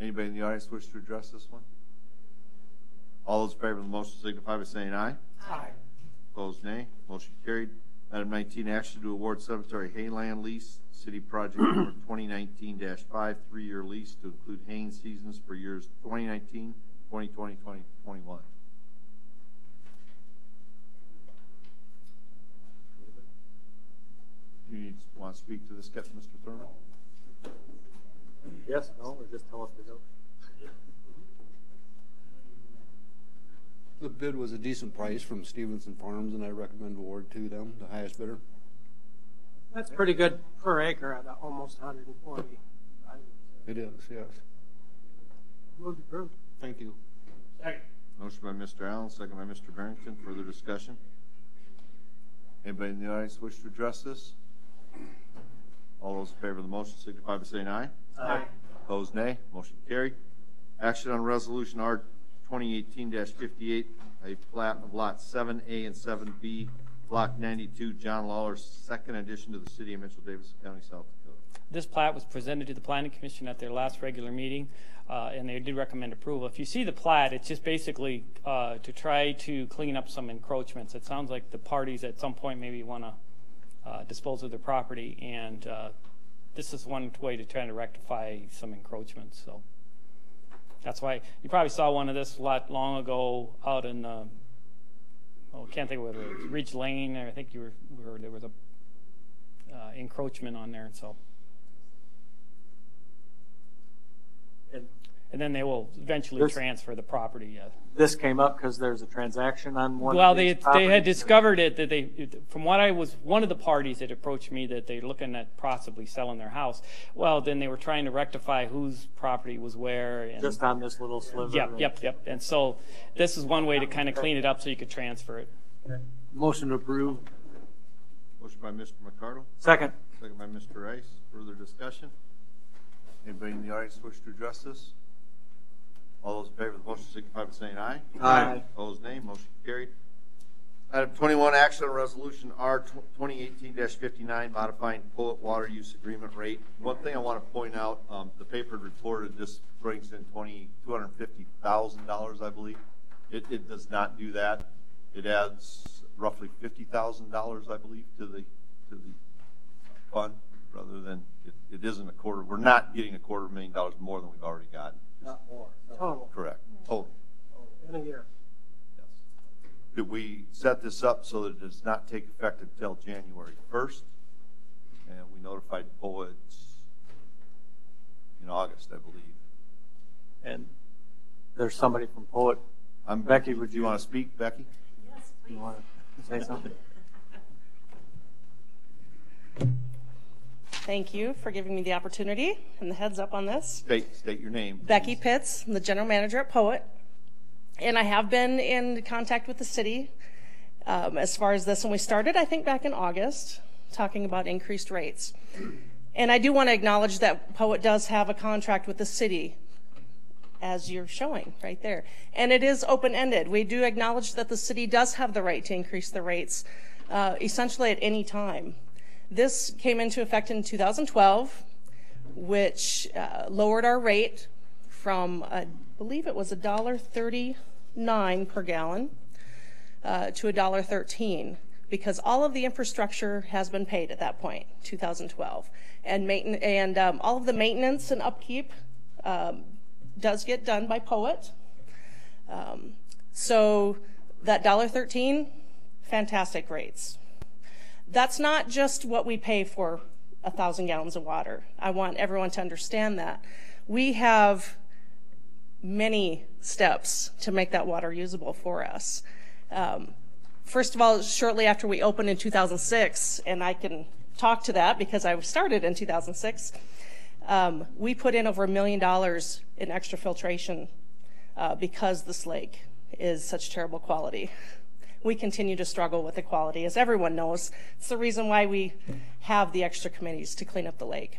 Anybody in the audience wish to address this one? All those in favor of the motion signify by saying aye. Aye. Opposed, nay. Motion carried. Item 19, action to award cemetery hayland lease, city project number 2019-5, 3-year lease to include haying seasons for years 2019, 2020, 2021. You want to speak to this, Mr. Thurman? Yes, no, or just tell us to go. The bid was a decent price from Stevenson Farms, and I recommend award to them, the highest bidder. That's pretty good per acre at almost 140. It is, yes. Move to approve. Thank you. Second. Motion by Mr. Allen, second by Mr. Barrington. Further discussion? Anybody in the audience wish to address this? All those in favor of the motion signify by saying aye. Aye. Opposed, nay. Motion carried. Action on Resolution R 2018-58, a plat of Lot 7A and 7B, Block 92, John Lawler's second addition to the city of Mitchell, Davidson County, South Dakota. This plat was presented to the Planning Commission at their last regular meeting, and they did recommend approval. If you see the plat, it's just basically to try to clean up some encroachments. It sounds like the parties at some point maybe want to dispose of their property, and this is one way to try to rectify some encroachments. So that's why you probably saw one of this lot long ago out in, I can't think of what it was, Ridge Lane. I think there was a encroachment on there, so. And then they will eventually transfer the property. This came up because there's a transaction on one. Well, of they these had properties? discovered it that from what I was, one of the parties that approached me that they're looking at possibly selling their house. Well, then they were trying to rectify whose property was where. And Just on this little sliver. Yep. And so this is one way to kind of clean it up so you could transfer it. Okay. Motion to approve. Motion by Mr. McCardle. Second. Second by Mr. Rice. Further discussion? Anybody in the audience wish to address this? All those in favor of the motion signify by saying aye. Aye. Opposed, nay. Motion carried. Item 21, action on resolution R 2018-59, modifying Poet water use agreement rate. One thing I want to point out, the paper reported this brings in $250,000, I believe. It does not do that. It adds roughly $50,000, I believe, to the fund, rather than it isn't a quarter. We're not getting $250,000 more than we've already gotten. Not more. Total. Correct. Total. In a year. Yes. Did we set this up so that it does not take effect until January 1st? And we notified Poets in August, I believe. And there's somebody from Poet. Becky, would you want to speak, Becky? Yes, please. You want to say something? Thank you for giving me the opportunity and the heads up on this. State your name. Becky Pitts, I'm the general manager at Poet. And I have been in contact with the city as far as this. When we started, I think back in August, talking about increased rates. And I do want to acknowledge that Poet does have a contract with the city, as you're showing right there. And it is open-ended. We do acknowledge that the city does have the right to increase the rates essentially at any time. This came into effect in 2012, which lowered our rate from, I believe it was $1.39 per gallon to $1.13, because all of the infrastructure has been paid at that point, 2012, and all of the maintenance and upkeep does get done by Poet. So that $1.13, fantastic rates. That's not just what we pay for 1,000 gallons of water. I want everyone to understand that. We have many steps to make that water usable for us. First of all, shortly after we opened in 2006, and I can talk to that because I started in 2006. We put in over $1 million in extra filtration because this lake is such terrible quality. We continue to struggle with the quality, as everyone knows. It's the reason why we have the extra committees to clean up the lake.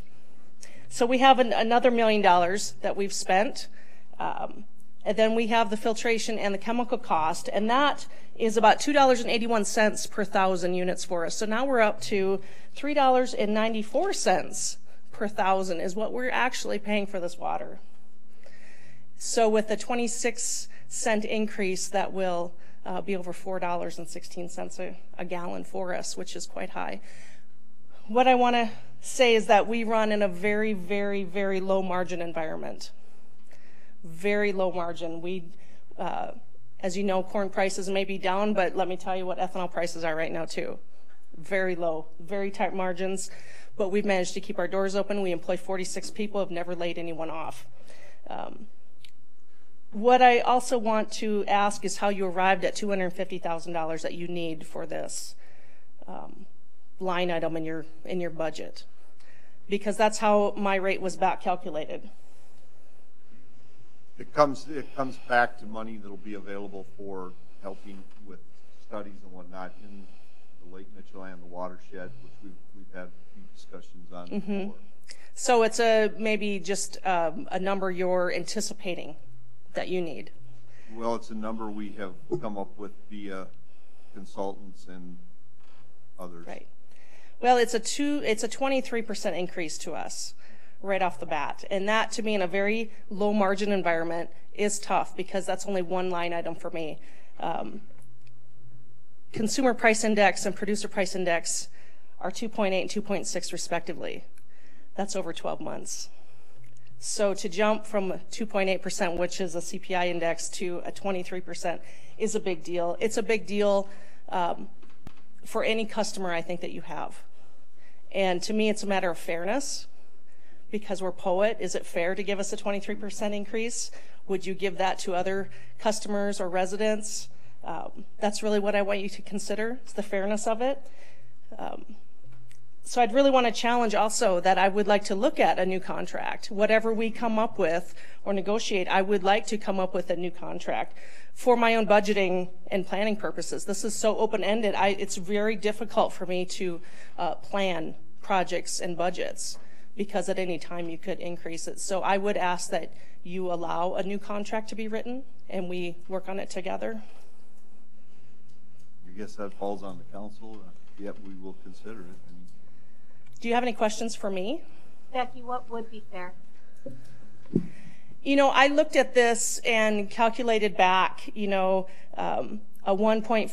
So we have another $1 million that we've spent. And then we have the filtration and the chemical cost, and that is about $2.81 per 1,000 units for us. So now we're up to $3.94 per 1,000 is what we're actually paying for this water. So with the 26-cent increase, that will be over $4.16 a gallon for us, which is quite high. What I want to say is that we run in a very, very, very low margin environment. Very low margin. We, as you know, corn prices may be down, but let me tell you what ethanol prices are right now too. Very low, very tight margins, but we've managed to keep our doors open. We employ 46 people, have never laid anyone off. What I also want to ask is how you arrived at $250,000 that you need for this line item in your budget, because that's how my rate was back calculated. It comes back to money that'll be available for helping with studies and whatnot in the Lake Mitchell and the watershed, which we've had a few discussions on before. So it's maybe just a number you're anticipating that you need. Well, it's a number we have come up with via consultants and others. Right. Well, it's a 23% increase to us right off the bat. And that, to me, in a very low margin environment is tough because that's only one line item for me. Consumer price index and producer price index are 2.8 and 2.6 respectively. That's over 12 months. So to jump from 2.8%, which is a CPI index, to a 23% is a big deal. It's a big deal for any customer, I think, that you have. And to me, it's a matter of fairness. Because we're POET, is it fair to give us a 23% increase? Would you give that to other customers or residents? That's really what I want you to consider, is the fairness of it. So I'd really want to challenge also that I would like to look at a new contract. Whatever we come up with or negotiate, I would like to come up with a new contract for my own budgeting and planning purposes. This is so open-ended. It's very difficult for me to plan projects and budgets, because at any time you could increase it. So I would ask that you allow a new contract to be written and we work on it together. I guess that falls on the council, yet we will consider it. Do you have any questions for me? Becky, what would be fair? You know, I looked at this and calculated back, a 1.5%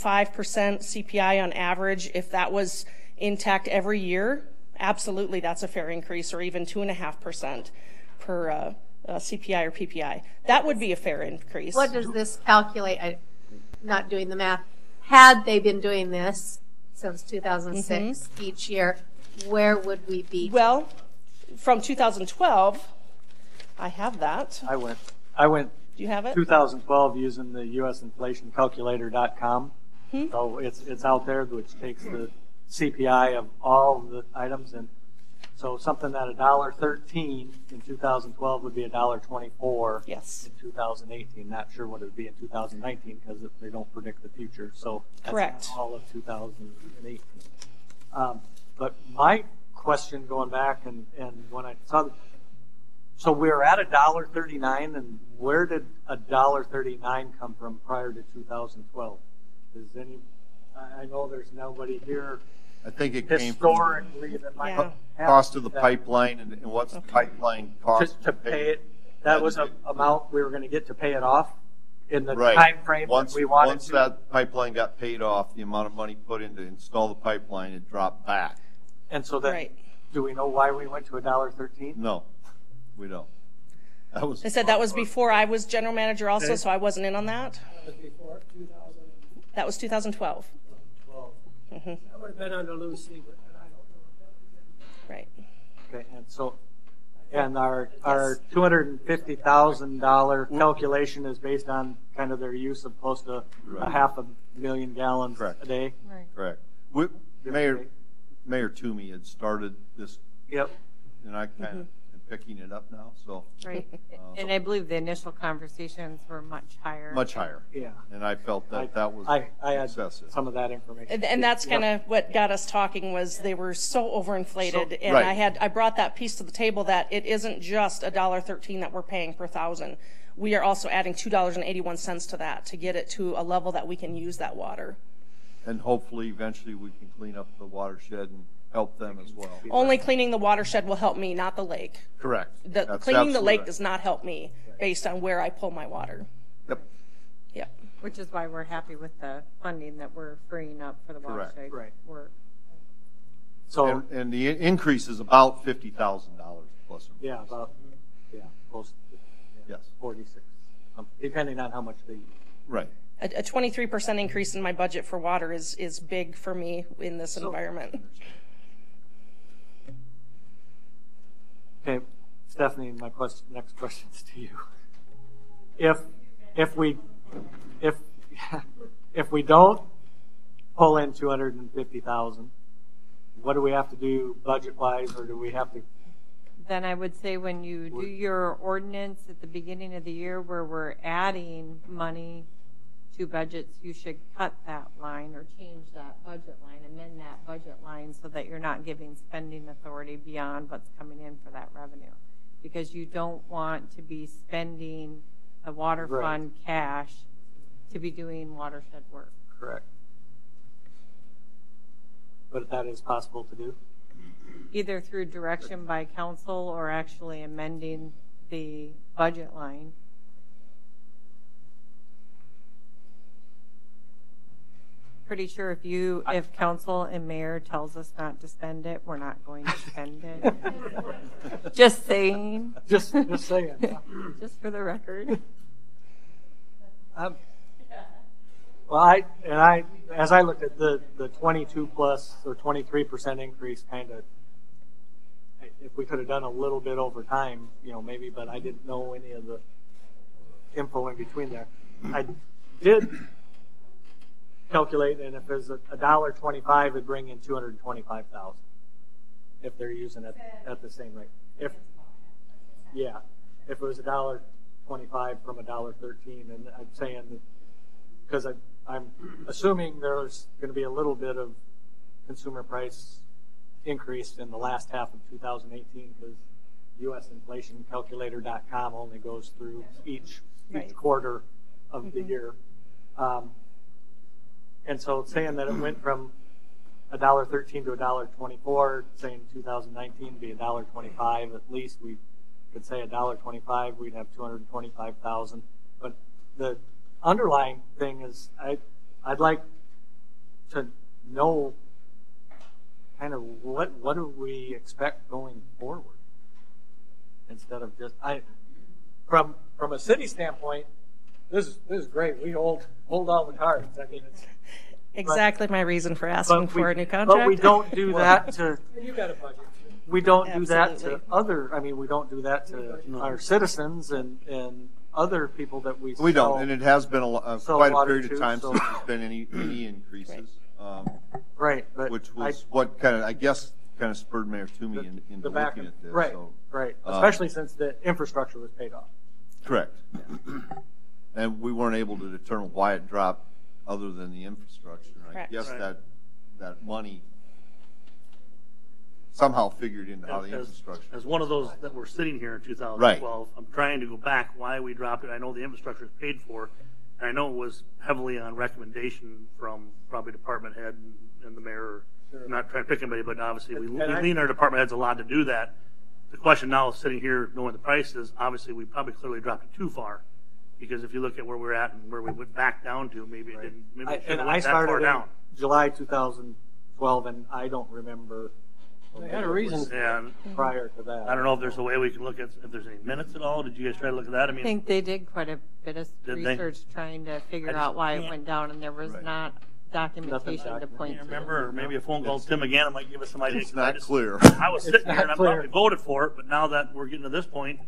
CPI on average, if that was intact every year, absolutely, that's a fair increase, or even 2.5% per CPI or PPI. That would be a fair increase. What does this calculate? I'm not doing the math. Had they been doing this since 2006 each year, where would we be? Well, from 2012, I have that. I went. Do you have it? 2012 using the usinflationcalculator.com. So it's out there, which takes the CPI of all the items, and so something at $1.13 in 2012 would be $1.24 yes. in 2018. Not sure what it would be in 2019 because they don't predict the future. So that's correct. Not all of 2018. But my question going back and when I saw, so we're at $1.39, and where did $1.39 come from prior to 2012? Does any? I know there's nobody here. I think it came from the cost of the pipeline and what's the pipeline cost to pay it. That was an amount we were going to get to pay it off in the time frame that we wanted. Once that pipeline got paid off, the amount of money put in to install the pipeline, it dropped back. And so then, do we know why we went to $1.13? No, we don't. That was. I said that was before I was general manager also, so I wasn't in on that. That was before 2000. That was 2012. That would have been under Lou Siebert, and I don't know what that would have been. Right. Okay, and so, and our $250,000 calculation is based on kind of their use of close to 500,000 gallons a day. Correct. Mayor, Mayor Toomey had started this. Yep. And I kind of am picking it up now, so. Right. And I believe the initial conversations were much higher. Much higher. Yeah. And I felt that that was I had excessive. some of that information. And that's kind of what got us talking was they were so overinflated. And right. I brought that piece to the table that it isn't just $1.13 that we're paying per thousand. We are also adding $2.81 to that to get it to a level that we can use that water. And hopefully eventually we can clean up the watershed and help them as well. Only cleaning the watershed will help me, not the lake. Correct. Cleaning the absolutely lake right. does not help me based on where I pull my water. Yep. Yep. Which is why we're happy with the funding that we're freeing up for the Correct. watershed Right. work. So and the increase is about $50,000 plus. Or yeah, about close to yes 46, depending on how much they use. Right. A 23% increase in my budget for water is big for me in this environment. Okay, Stephanie, my next question is to you. If we don't pull in 250,000, what do we have to do budget-wise, or do we have to? Then I would say when you do your ordinance at the beginning of the year where we're adding money to budgets, you should cut that line or change that budget line, amend that budget line so that you're not giving spending authority beyond what's coming in for that revenue. Because you don't want to be spending the water fund cash to be doing watershed work. Correct. But that is possible to do? Either through direction by council or actually amending the budget line. Pretty sure if council and mayor tells us not to spend it, we're not going to spend it. Just saying. Just saying. Just for the record. Well, as I looked at the 22 plus or 23% increase, kind of, if we could have done a little bit over time, maybe, but I didn't know any of the info in between there. I did calculate, and if there's $1.25, it'd bring in 225,000 if they're using it at the same rate. If it was $1.25 from $1.13, and I'm saying because I'm assuming there's going to be a little bit of consumer price increase in the last half of 2018 because USinflationCalculator.com only goes through each quarter of the year. And so saying that it went from $1.13 to $1.24, saying 2019 would be $1.25, at least we could say $1.25, we'd have 225,000. But the underlying thing is I'd like to know kind of what do we expect going forward instead of just from a city standpoint. This is great. We hold all the cards. I mean, it's exactly my reason for asking for a new contract. But we don't do that to. You got a budget. We don't do that to other. I mean, we don't do that to our citizens and other people that we. We don't, and it has been quite a period to, of time since there's been any increases. Right, but which was what kind of spurred Mayor Toomey into looking at this. Right, so, right. Especially since the infrastructure was paid off. Correct. Yeah. And we weren't able to determine why it dropped other than the infrastructure. I guess that money somehow figured into how the infrastructure. As one of those that were sitting here in 2012, right. I'm trying to go back why we dropped it. I know the infrastructure is paid for, and I know it was heavily on recommendation from probably department head and the mayor. Sure. I'm not trying to pick anybody, but obviously we lean our department heads a lot to do that. The question now is sitting here knowing the price is, obviously we probably clearly dropped it too far. Because if you look at where we're at and where we went back down to, maybe it didn't. Maybe it shouldn't went that far down. July 2012, and I don't remember. They had a reason prior to that. I don't know if there's a way we can look at if there's any minutes at all. Did you guys try to look at that? I think they did quite a bit of research trying to figure out why it went down, and there was not documentation to point to. Remember, or maybe a phone call to Tim again might give us some idea. It's not clear. I was sitting here and I probably voted for it, but now that we're getting to this point,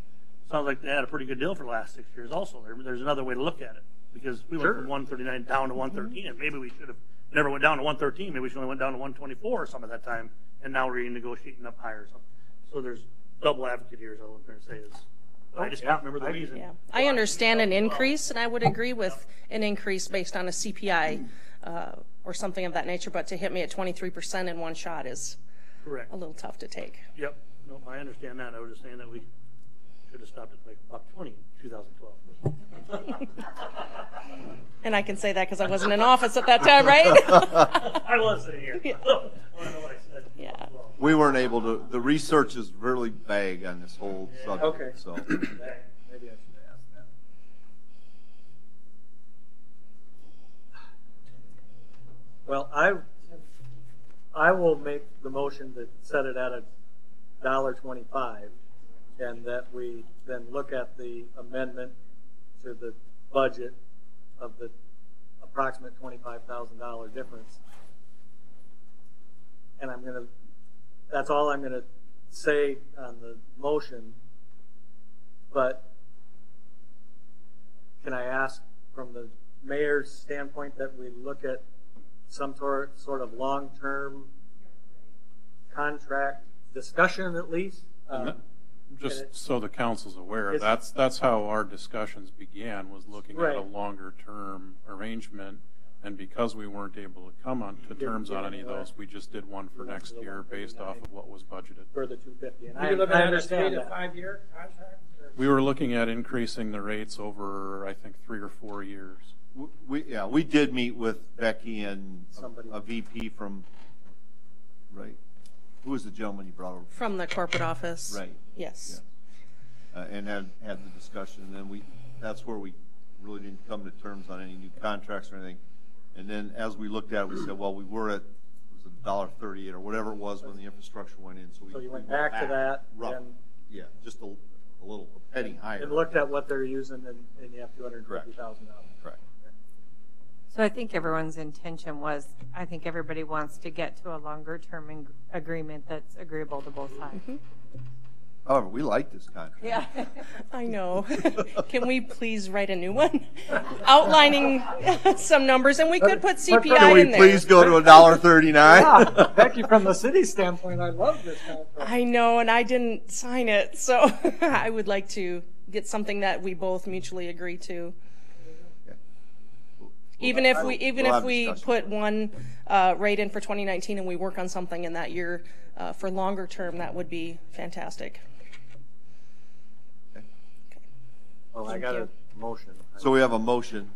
sounds like they had a pretty good deal for the last 6 years also. There's another way to look at it because we went from 139 down to 113, and maybe we should have never went down to 113. Maybe we should only went down to 124 or something at that time, and now we're renegotiating up higher or something. So there's double advocate here is all I'm trying to say is. I just can't remember the reason. Yeah. I understand an increase, and I would agree with an increase based on a CPI or something of that nature, but to hit me at 23% in one shot is Correct. A little tough to take. Yep. No, I understand that. I was just saying that we should have stopped at like $1.20 in 2012. And I can say that because I wasn't in office at that time, right? I was sitting here. Yeah. I don't know what I said. Yeah. We weren't able to, the research is really vague on this whole subject. Okay. So, Maybe I should ask that. Well, I will make the motion to set it at $1.25, and that we then look at the amendment to the budget of the approximate $25,000 difference. And that's all I'm gonna say on the motion, but can I ask from the mayor's standpoint that we look at some sort of long-term contract discussion at least? Just so the council's aware, It's- that's how our discussions began, was looking at a Right. longer-term arrangement. And because we weren't able to come to terms on any of those, we just did one for next year based off of what was budgeted. For the 250. And You're looking I at a understand 3 to that. 5 year contract? Or- We were looking at increasing the rates over, I think, 3 or 4 years. we did meet with Becky and Somebody. a VP from, right? Who was the gentleman you brought over? From the corporate office. Right. Yes. And had the discussion, and then that's where we really didn't come to terms on any new contracts or anything. And then as we looked at it, we said, well, we were at, was it $1.38 or whatever it was when the infrastructure went in. So you went back to that, Rough. and- Yeah, just a little penny higher. And looked at what they're using, and you have $250,000. Correct. So I think everyone's intention was, I think everybody wants to get to a longer term agreement that's agreeable to both sides. However, we like this contract. Yeah. I know. Can we please write a new one outlining some numbers, and we could put CPI Can we in there. please go to $1.39? Yeah, Becky, from the city standpoint, I love this contract. I know, and I didn't sign it, so I would like to get something that we both mutually agree to. Even if we put one rate in for 2019 and we work on something in that year for longer term, that would be fantastic. Well, I Thank got you. a motion. So we have a motion,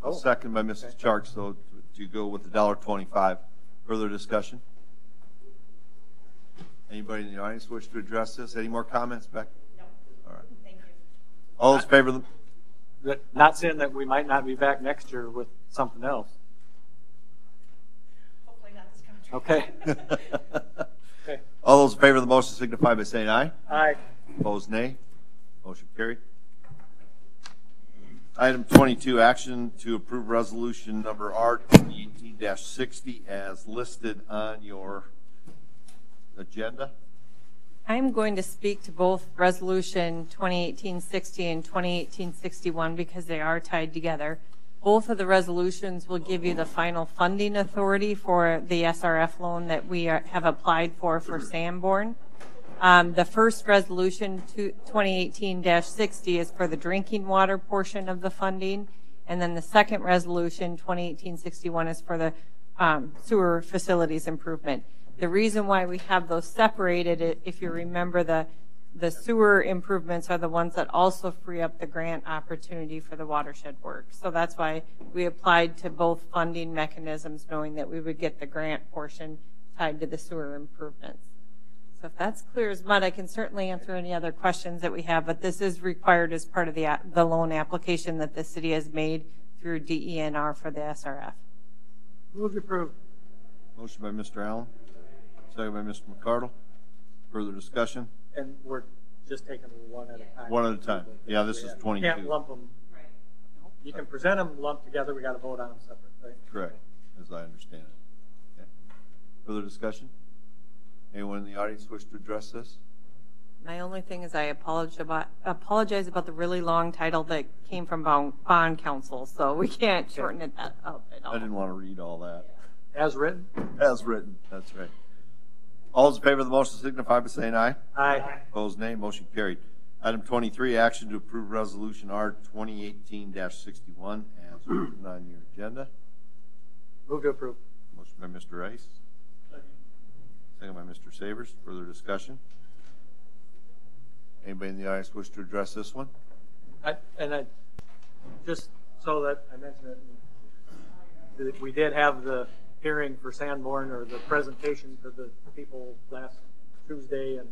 a Oh. second by Mrs. Chark, so to go with $1.25. Further discussion? Anybody in the audience wish to address this? Any more comments, Beck? No. All right. Thank you. All those in favor of the, Not saying that we might not be back next year with something else. Hopefully not this contract. Okay. Okay. all those in favor of the motion signify by saying aye. Aye. Opposed, nay. Motion carried. Item 22, action to approve resolution number R 2018-60 as listed on your agenda. I'm going to speak to both Resolution 2018-60 and 2018-61 because they are tied together. Both of the resolutions will give you the final funding authority for the SRF loan that we have applied for Sanborn. The first resolution, 2018-60, is for the drinking water portion of the funding, and then the second resolution, 2018-61, is for the sewer facilities improvement. The reason why we have those separated, if you remember, the sewer improvements are the ones that also free up the grant opportunity for the watershed work. So that's why we applied to both funding mechanisms, knowing that we would get the grant portion tied to the sewer improvements. So if that's clear as mud, I can certainly answer any other questions that we have, but this is required as part of the loan application that the city has made through DENR for the SRF. Move to approve. Motion by Mr. Allen, second by Mr. McCardle. Further discussion? And we're just taking one at a time. One at a time. Yeah, this is 22. Can't lump them. You can present them lumped together. We got to vote on them separate, right? Correct, as I understand it. Okay. Further discussion? Anyone in the audience wish to address this? My only thing is I apologize about the really long title that came from bond counsel, so we can't shorten it that up at all. I didn't want to read all that. As written? As written, that's right. All those in favor of the motion signify by saying aye. Aye. Opposed, nay. Motion carried. Item 23, action to approve resolution R 2018-61 as written on your agenda. Move to approve. Motion by Mr. Rice. Second by Mr. Savers. Further discussion? Anybody in the audience wish to address this one? Just so that I mentioned it, we did have the hearing for Sanborn, or the presentation to the people last Tuesday, and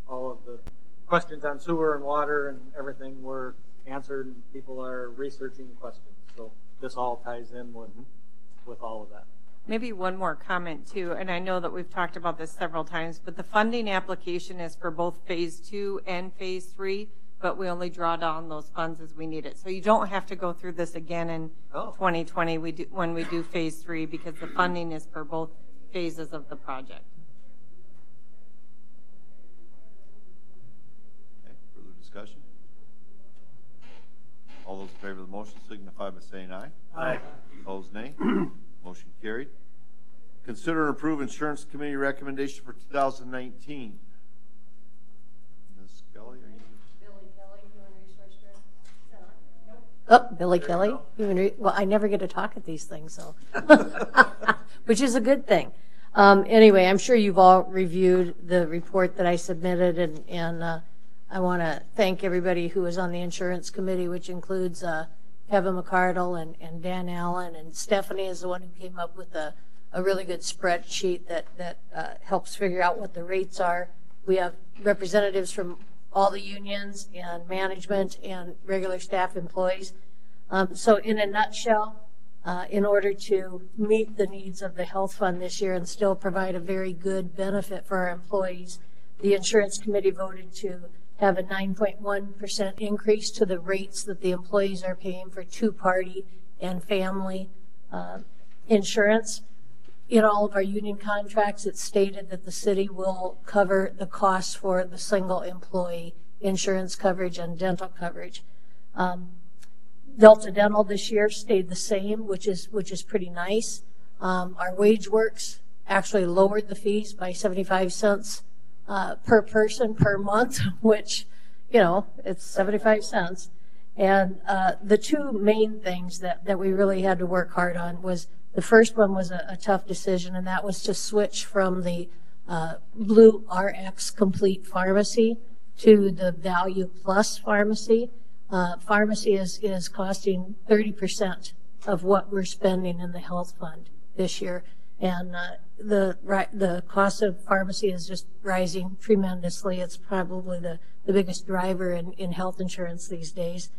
all of the questions on sewer and water and everything were answered, and people are researching questions. So this all ties in with all of that. Maybe one more comment too, and I know that we've talked about this several times, but the funding application is for both phase 2 and phase 3, but we only draw down those funds as we need it. So you don't have to go through this again in 2020 when we do phase 3, because the funding is for both phases of the project. Okay, further discussion? All those in favor of the motion signify by saying aye. Aye. Opposed, nay. Motion carried. Consider and approve insurance committee recommendation for 2019. Ms. Kelly, are you? Oh, Billy Kelly. Well, I never get to talk at these things, so which is a good thing. Anyway, I'm sure you've all reviewed the report that I submitted, and I want to thank everybody who was on the insurance committee, which includes Kevin McCardle and Dan Allen, and Stephanie is the one who came up with a really good spreadsheet that helps figure out what the rates are. We have representatives from all the unions and management and regular staff employees. So in a nutshell, in order to meet the needs of the health fund this year and still provide a very good benefit for our employees, the insurance committee voted to have a 9.1% increase to the rates that the employees are paying for two-party and family insurance. In all of our union contracts, it's stated that the city will cover the costs for the single employee insurance coverage and dental coverage. Delta Dental this year stayed the same, which is pretty nice. Our WageWorks actually lowered the fees by 75 cents per person per month, which, you know, it's 75 cents. And the two main things that we really had to work hard on was, the first one was a tough decision, and that was to switch from the Blue RX Complete Pharmacy to the Value Plus Pharmacy. Pharmacy is costing 30% of what we're spending in the health fund this year. And the cost of pharmacy is just rising tremendously. It's probably the biggest driver in health insurance these days.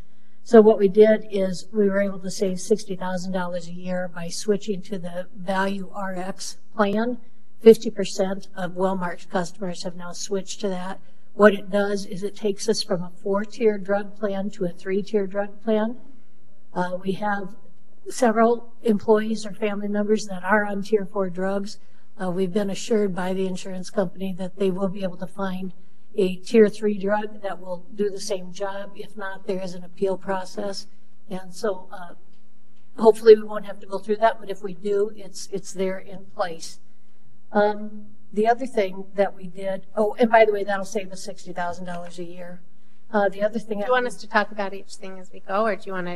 So what we did is we were able to save $60,000 a year by switching to the Value RX plan. 50% of Wellmark's customers have now switched to that. What it does is it takes us from a 4-tier drug plan to a 3-tier drug plan. We have several employees or family members that are on Tier 4 drugs. We've been assured by the insurance company that they will be able to find a Tier 3 drug that will do the same job. If not, there is an appeal process. And so hopefully we won't have to go through that, but if we do, it's there in place. The other thing that we did, oh, and by the way, that'll save us $60,000 a year. The other thing, do you want us to talk about each thing as we go, or do you want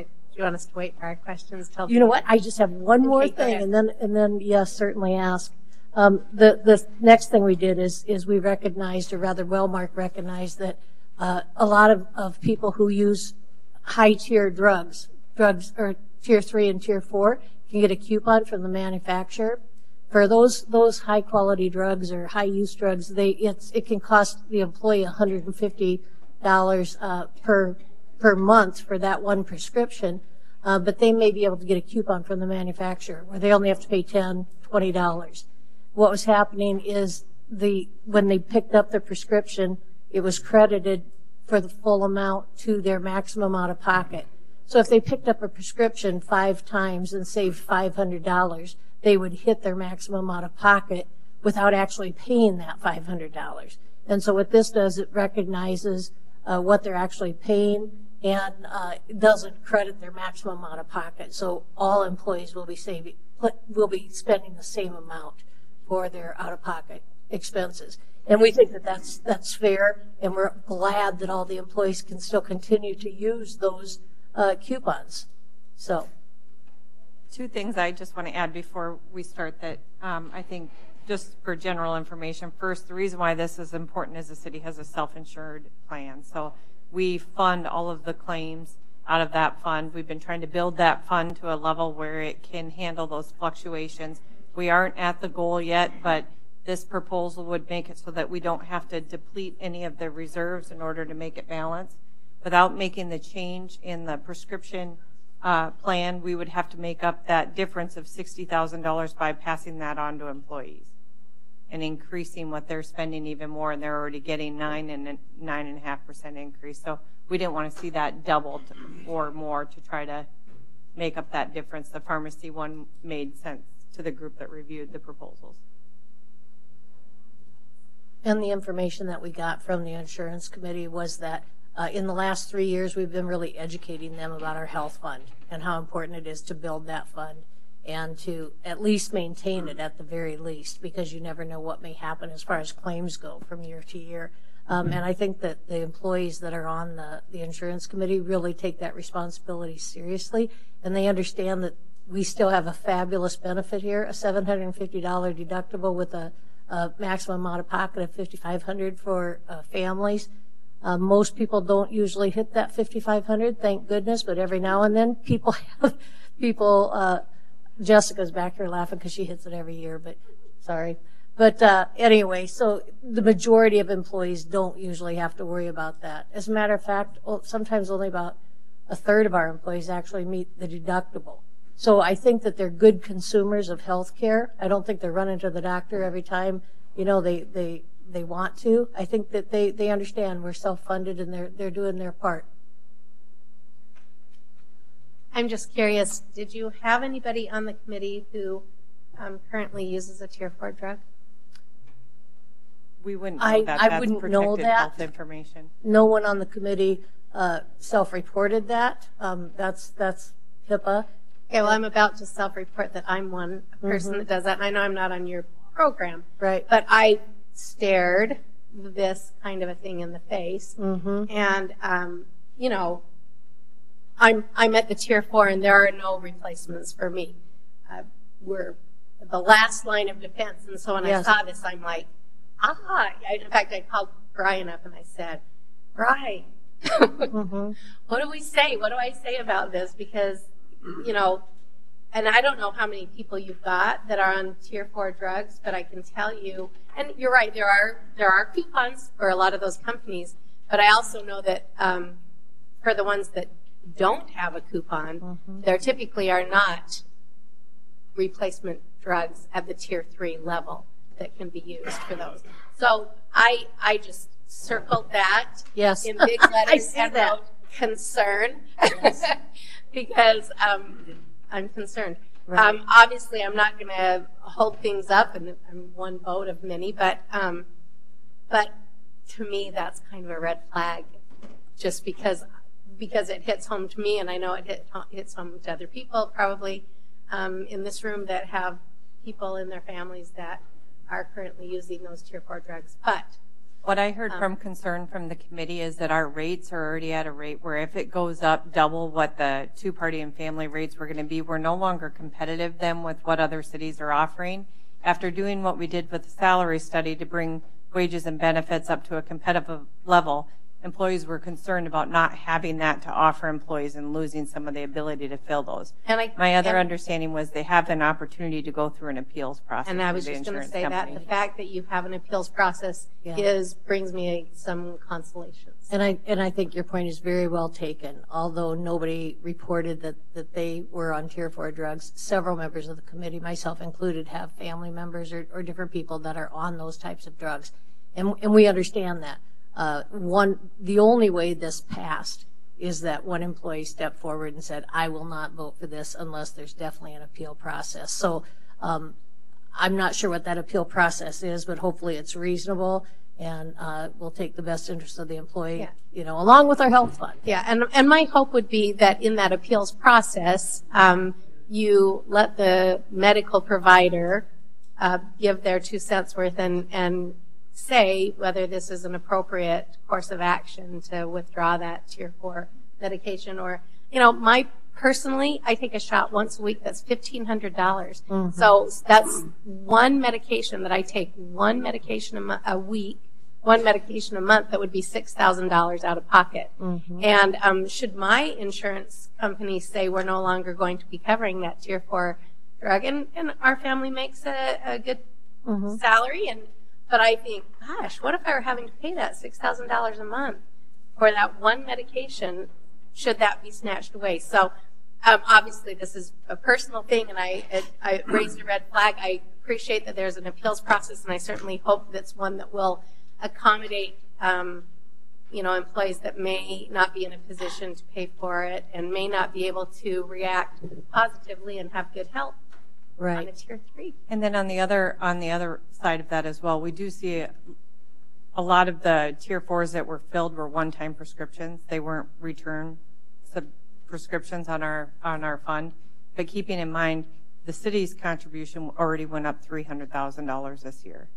us to wait for our questions till? You know what? I just have one more thing, and then yes, certainly ask. The next thing we did is we recognized, or rather Wellmark recognized, that a lot of people who use high-tier drugs or Tier 3 and Tier 4 can get a coupon from the manufacturer. For those high-quality drugs or high-use drugs, it can cost the employee $150 per month for that one prescription, but they may be able to get a coupon from the manufacturer where they only have to pay $10, $20. What was happening is when they picked up the prescription, it was credited for the full amount to their maximum out of pocket. So if they picked up a prescription 5 times and saved $500, they would hit their maximum out of pocket without actually paying that $500. And so what this does, it recognizes what they're actually paying, and it doesn't credit their maximum out of pocket. So all employees will be spending the same amount for their out of pocket expenses. And we think that that's fair, and we're glad that all the employees can still continue to use those coupons. So, two things I just want to add before we start that I think just for general information. First, the reason why this is important is the city has a self-insured plan. So we fund all of the claims out of that fund. We've been trying to build that fund to a level where it can handle those fluctuations. We aren't at the goal yet, but this proposal would make it so that we don't have to deplete any of the reserves in order to make it balanced. Without making the change in the prescription plan, we would have to make up that difference of $60,000 by passing that on to employees and increasing what they're spending even more, and they're already getting 9.5% increase. So we didn't want to see that doubled or more to try to make up that difference. The pharmacy one made sense to the group that reviewed the proposals. And the information that we got from the insurance committee was that in the last 3 years, we've been really educating them about our health fund and how important it is to build that fund and to at least maintain it at the very least, because you never know what may happen as far as claims go from year to year. And I think that the employees that are on the insurance committee really take that responsibility seriously, and they understand that we still have a fabulous benefit here, a $750 deductible with a maximum out of pocket of $5,500 for families. Most people don't usually hit that $5,500, thank goodness, but every now and then people Jessica's back here laughing because she hits it every year, but sorry. But anyway, so the majority of employees don't usually have to worry about that. As a matter of fact, sometimes only about a third of our employees actually meet the deductible. So I think that they're good consumers of health care. I don't think they're running to the doctor every time, they want to. I think that they understand we're self-funded and they're doing their part. I'm just curious, did you have anybody on the committee who currently uses a Tier 4 drug? We wouldn't know that. I wouldn't know that. Health information. No one on the committee self-reported that. That's HIPAA. Okay, well, I'm about to self-report that I'm one person that does that, and I know I'm not on your program. Right. But I stared this kind of a thing in the face, and, I'm at the Tier 4, and there are no replacements for me. We're the last line of defense, and so when I saw this, I'm like, in fact, I called Brian up and I said, Brian, what do we say? What do I say about this? Because, and I don't know how many people you've got that are on Tier 4 drugs, but I can tell you, and you're right, there are coupons for a lot of those companies, but I also know that for the ones that don't have a coupon, there typically are not replacement drugs at the Tier 3 level that can be used for those. So I just circled that in big letters and wrote concern because I'm concerned. Right. Obviously, I'm not going to hold things up, and I'm one vote of many, but to me, that's kind of a red flag, just because it hits home to me, and I know it hits home to other people probably in this room that have people in their families that are currently using those Tier 4 drugs. But what I heard from concern from the committee is that our rates are already at a rate where if it goes up double what the two-party and family rates were going to be, we're no longer competitive then with what other cities are offering. After doing what we did with the salary study to bring wages and benefits up to a competitive level, employees were concerned about not having that to offer employees and losing some of the ability to fill those. My other understanding was they have an opportunity to go through an appeals process. And I was just going to say that the fact that you have an appeals process brings me some consolation. And I think your point is very well taken. Although nobody reported that they were on Tier 4 drugs, several members of the committee, myself included, have family members or different people that are on those types of drugs. And we understand that. The only way this passed is that one employee stepped forward and said, I will not vote for this unless there's definitely an appeal process. So I'm not sure what that appeal process is, but hopefully it's reasonable. and we'll take the best interest of the employee, along with our health fund. Yeah, and my hope would be that in that appeals process, you let the medical provider give their 2 cents worth and say whether this is an appropriate course of action to withdraw that Tier 4 medication. Or, personally, I take a shot once a week. That's $1,500. So that's one medication that I take, one medication a week, one medication a month. That would be $6,000 out of pocket. And should my insurance company say we're no longer going to be covering that Tier 4 drug, and our family makes a good salary, but I think, gosh, what if I were having to pay that $6,000 a month for that one medication? Should that be snatched away? So obviously this is a personal thing, and I raised a red flag. I appreciate that there's an appeals process, and I certainly hope that's one that will accommodate employees that may not be in a position to pay for it and may not be able to react positively and have good health on a Tier 3. And then on the other side of that as well, we do see a lot of the Tier 4s that were filled were one-time prescriptions. They weren't return prescriptions on our fund. But keeping in mind, the city's contribution already went up $300,000 this year.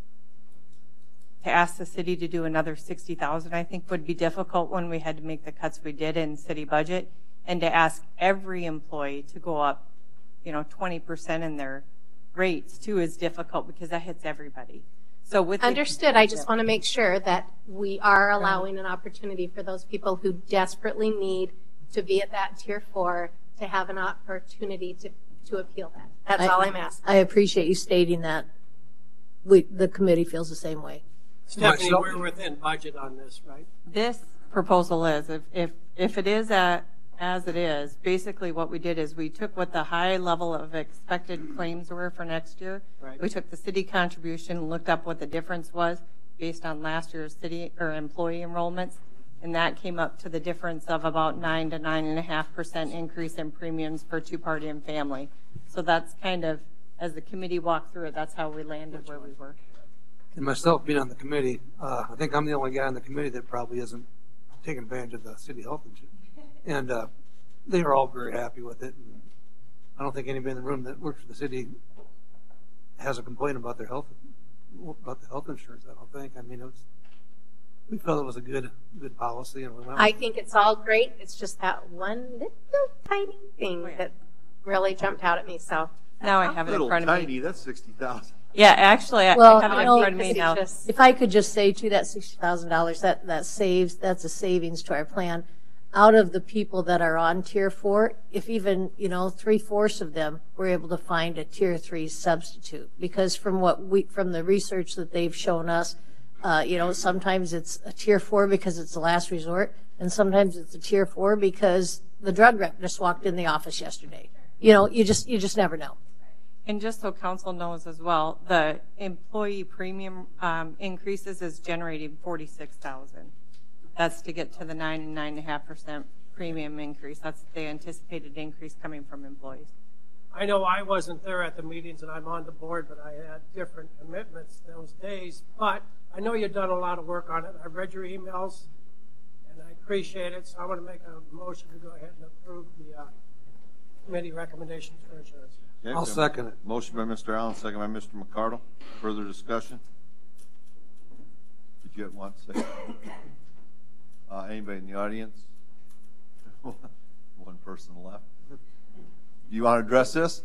To ask the city to do another $60,000, I think, would be difficult when we had to make the cuts we did in city budget, and to ask every employee to go up, 20% in their rates too is difficult, because that hits everybody. So with understood, I just want to make sure that we are allowing an opportunity for those people who desperately need to be at that Tier 4 to have an opportunity to appeal that. That's all I'm asking. I appreciate you stating that. The committee feels the same way. Stephanie, we're within budget on this, right? This proposal is, if it is as it is, basically what we did is we took what the high level of expected claims were for next year. Right. We took the city contribution, looked up what the difference was based on last year's city or employee enrollments, and that came up to the difference of about 9 to 9.5% increase in premiums for two-party and family. So that's kind of, as the committee walked through it, that's how we landed where we were. And myself being on the committee, I think I'm the only guy on the committee that probably isn't taking advantage of the city health insurance. And they are all very happy with it. And I don't think anybody in the room that works for the city has a complaint about their health, about the health insurance. I don't think. I mean, we felt it was a good policy, and we went. I think it's all great. It's just that one little tiny thing that really jumped out at me. So now I have it in front of me. Little tiny, that's $60,000. Yeah, actually, I have it in front of me now. If I could just say to that $60,000, that's a savings to our plan. Out of the people that are on Tier 4, if even 3/4 of them were able to find a Tier 3 substitute, because from the research that they've shown us, sometimes it's a Tier 4 because it's the last resort, and sometimes it's a Tier 4 because the drug rep just walked in the office yesterday. You just never know. And just so council knows as well, the employee premium increases is generating $46,000. That's to get to the 9 and 9.5% premium increase. That's the anticipated increase coming from employees. I know I wasn't there at the meetings, and I'm on the board, but I had different commitments those days. But I know you've done a lot of work on it. I've read your emails, and I appreciate it. So I want to make a motion to go ahead and approve the committee recommendations for insurance. Okay, I'll second it. Motion by Mr. Allen, second by Mr. McCardle. Further discussion? Did you want to say? Anybody in the audience? One person left. Do you want to address this?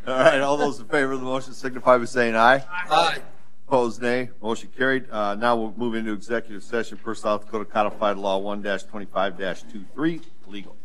All right, all those in favor of the motion signify by saying aye. Aye. Opposed, nay. Motion carried. Now we'll move into executive session per South Dakota Codified Law 1-25-23, legal.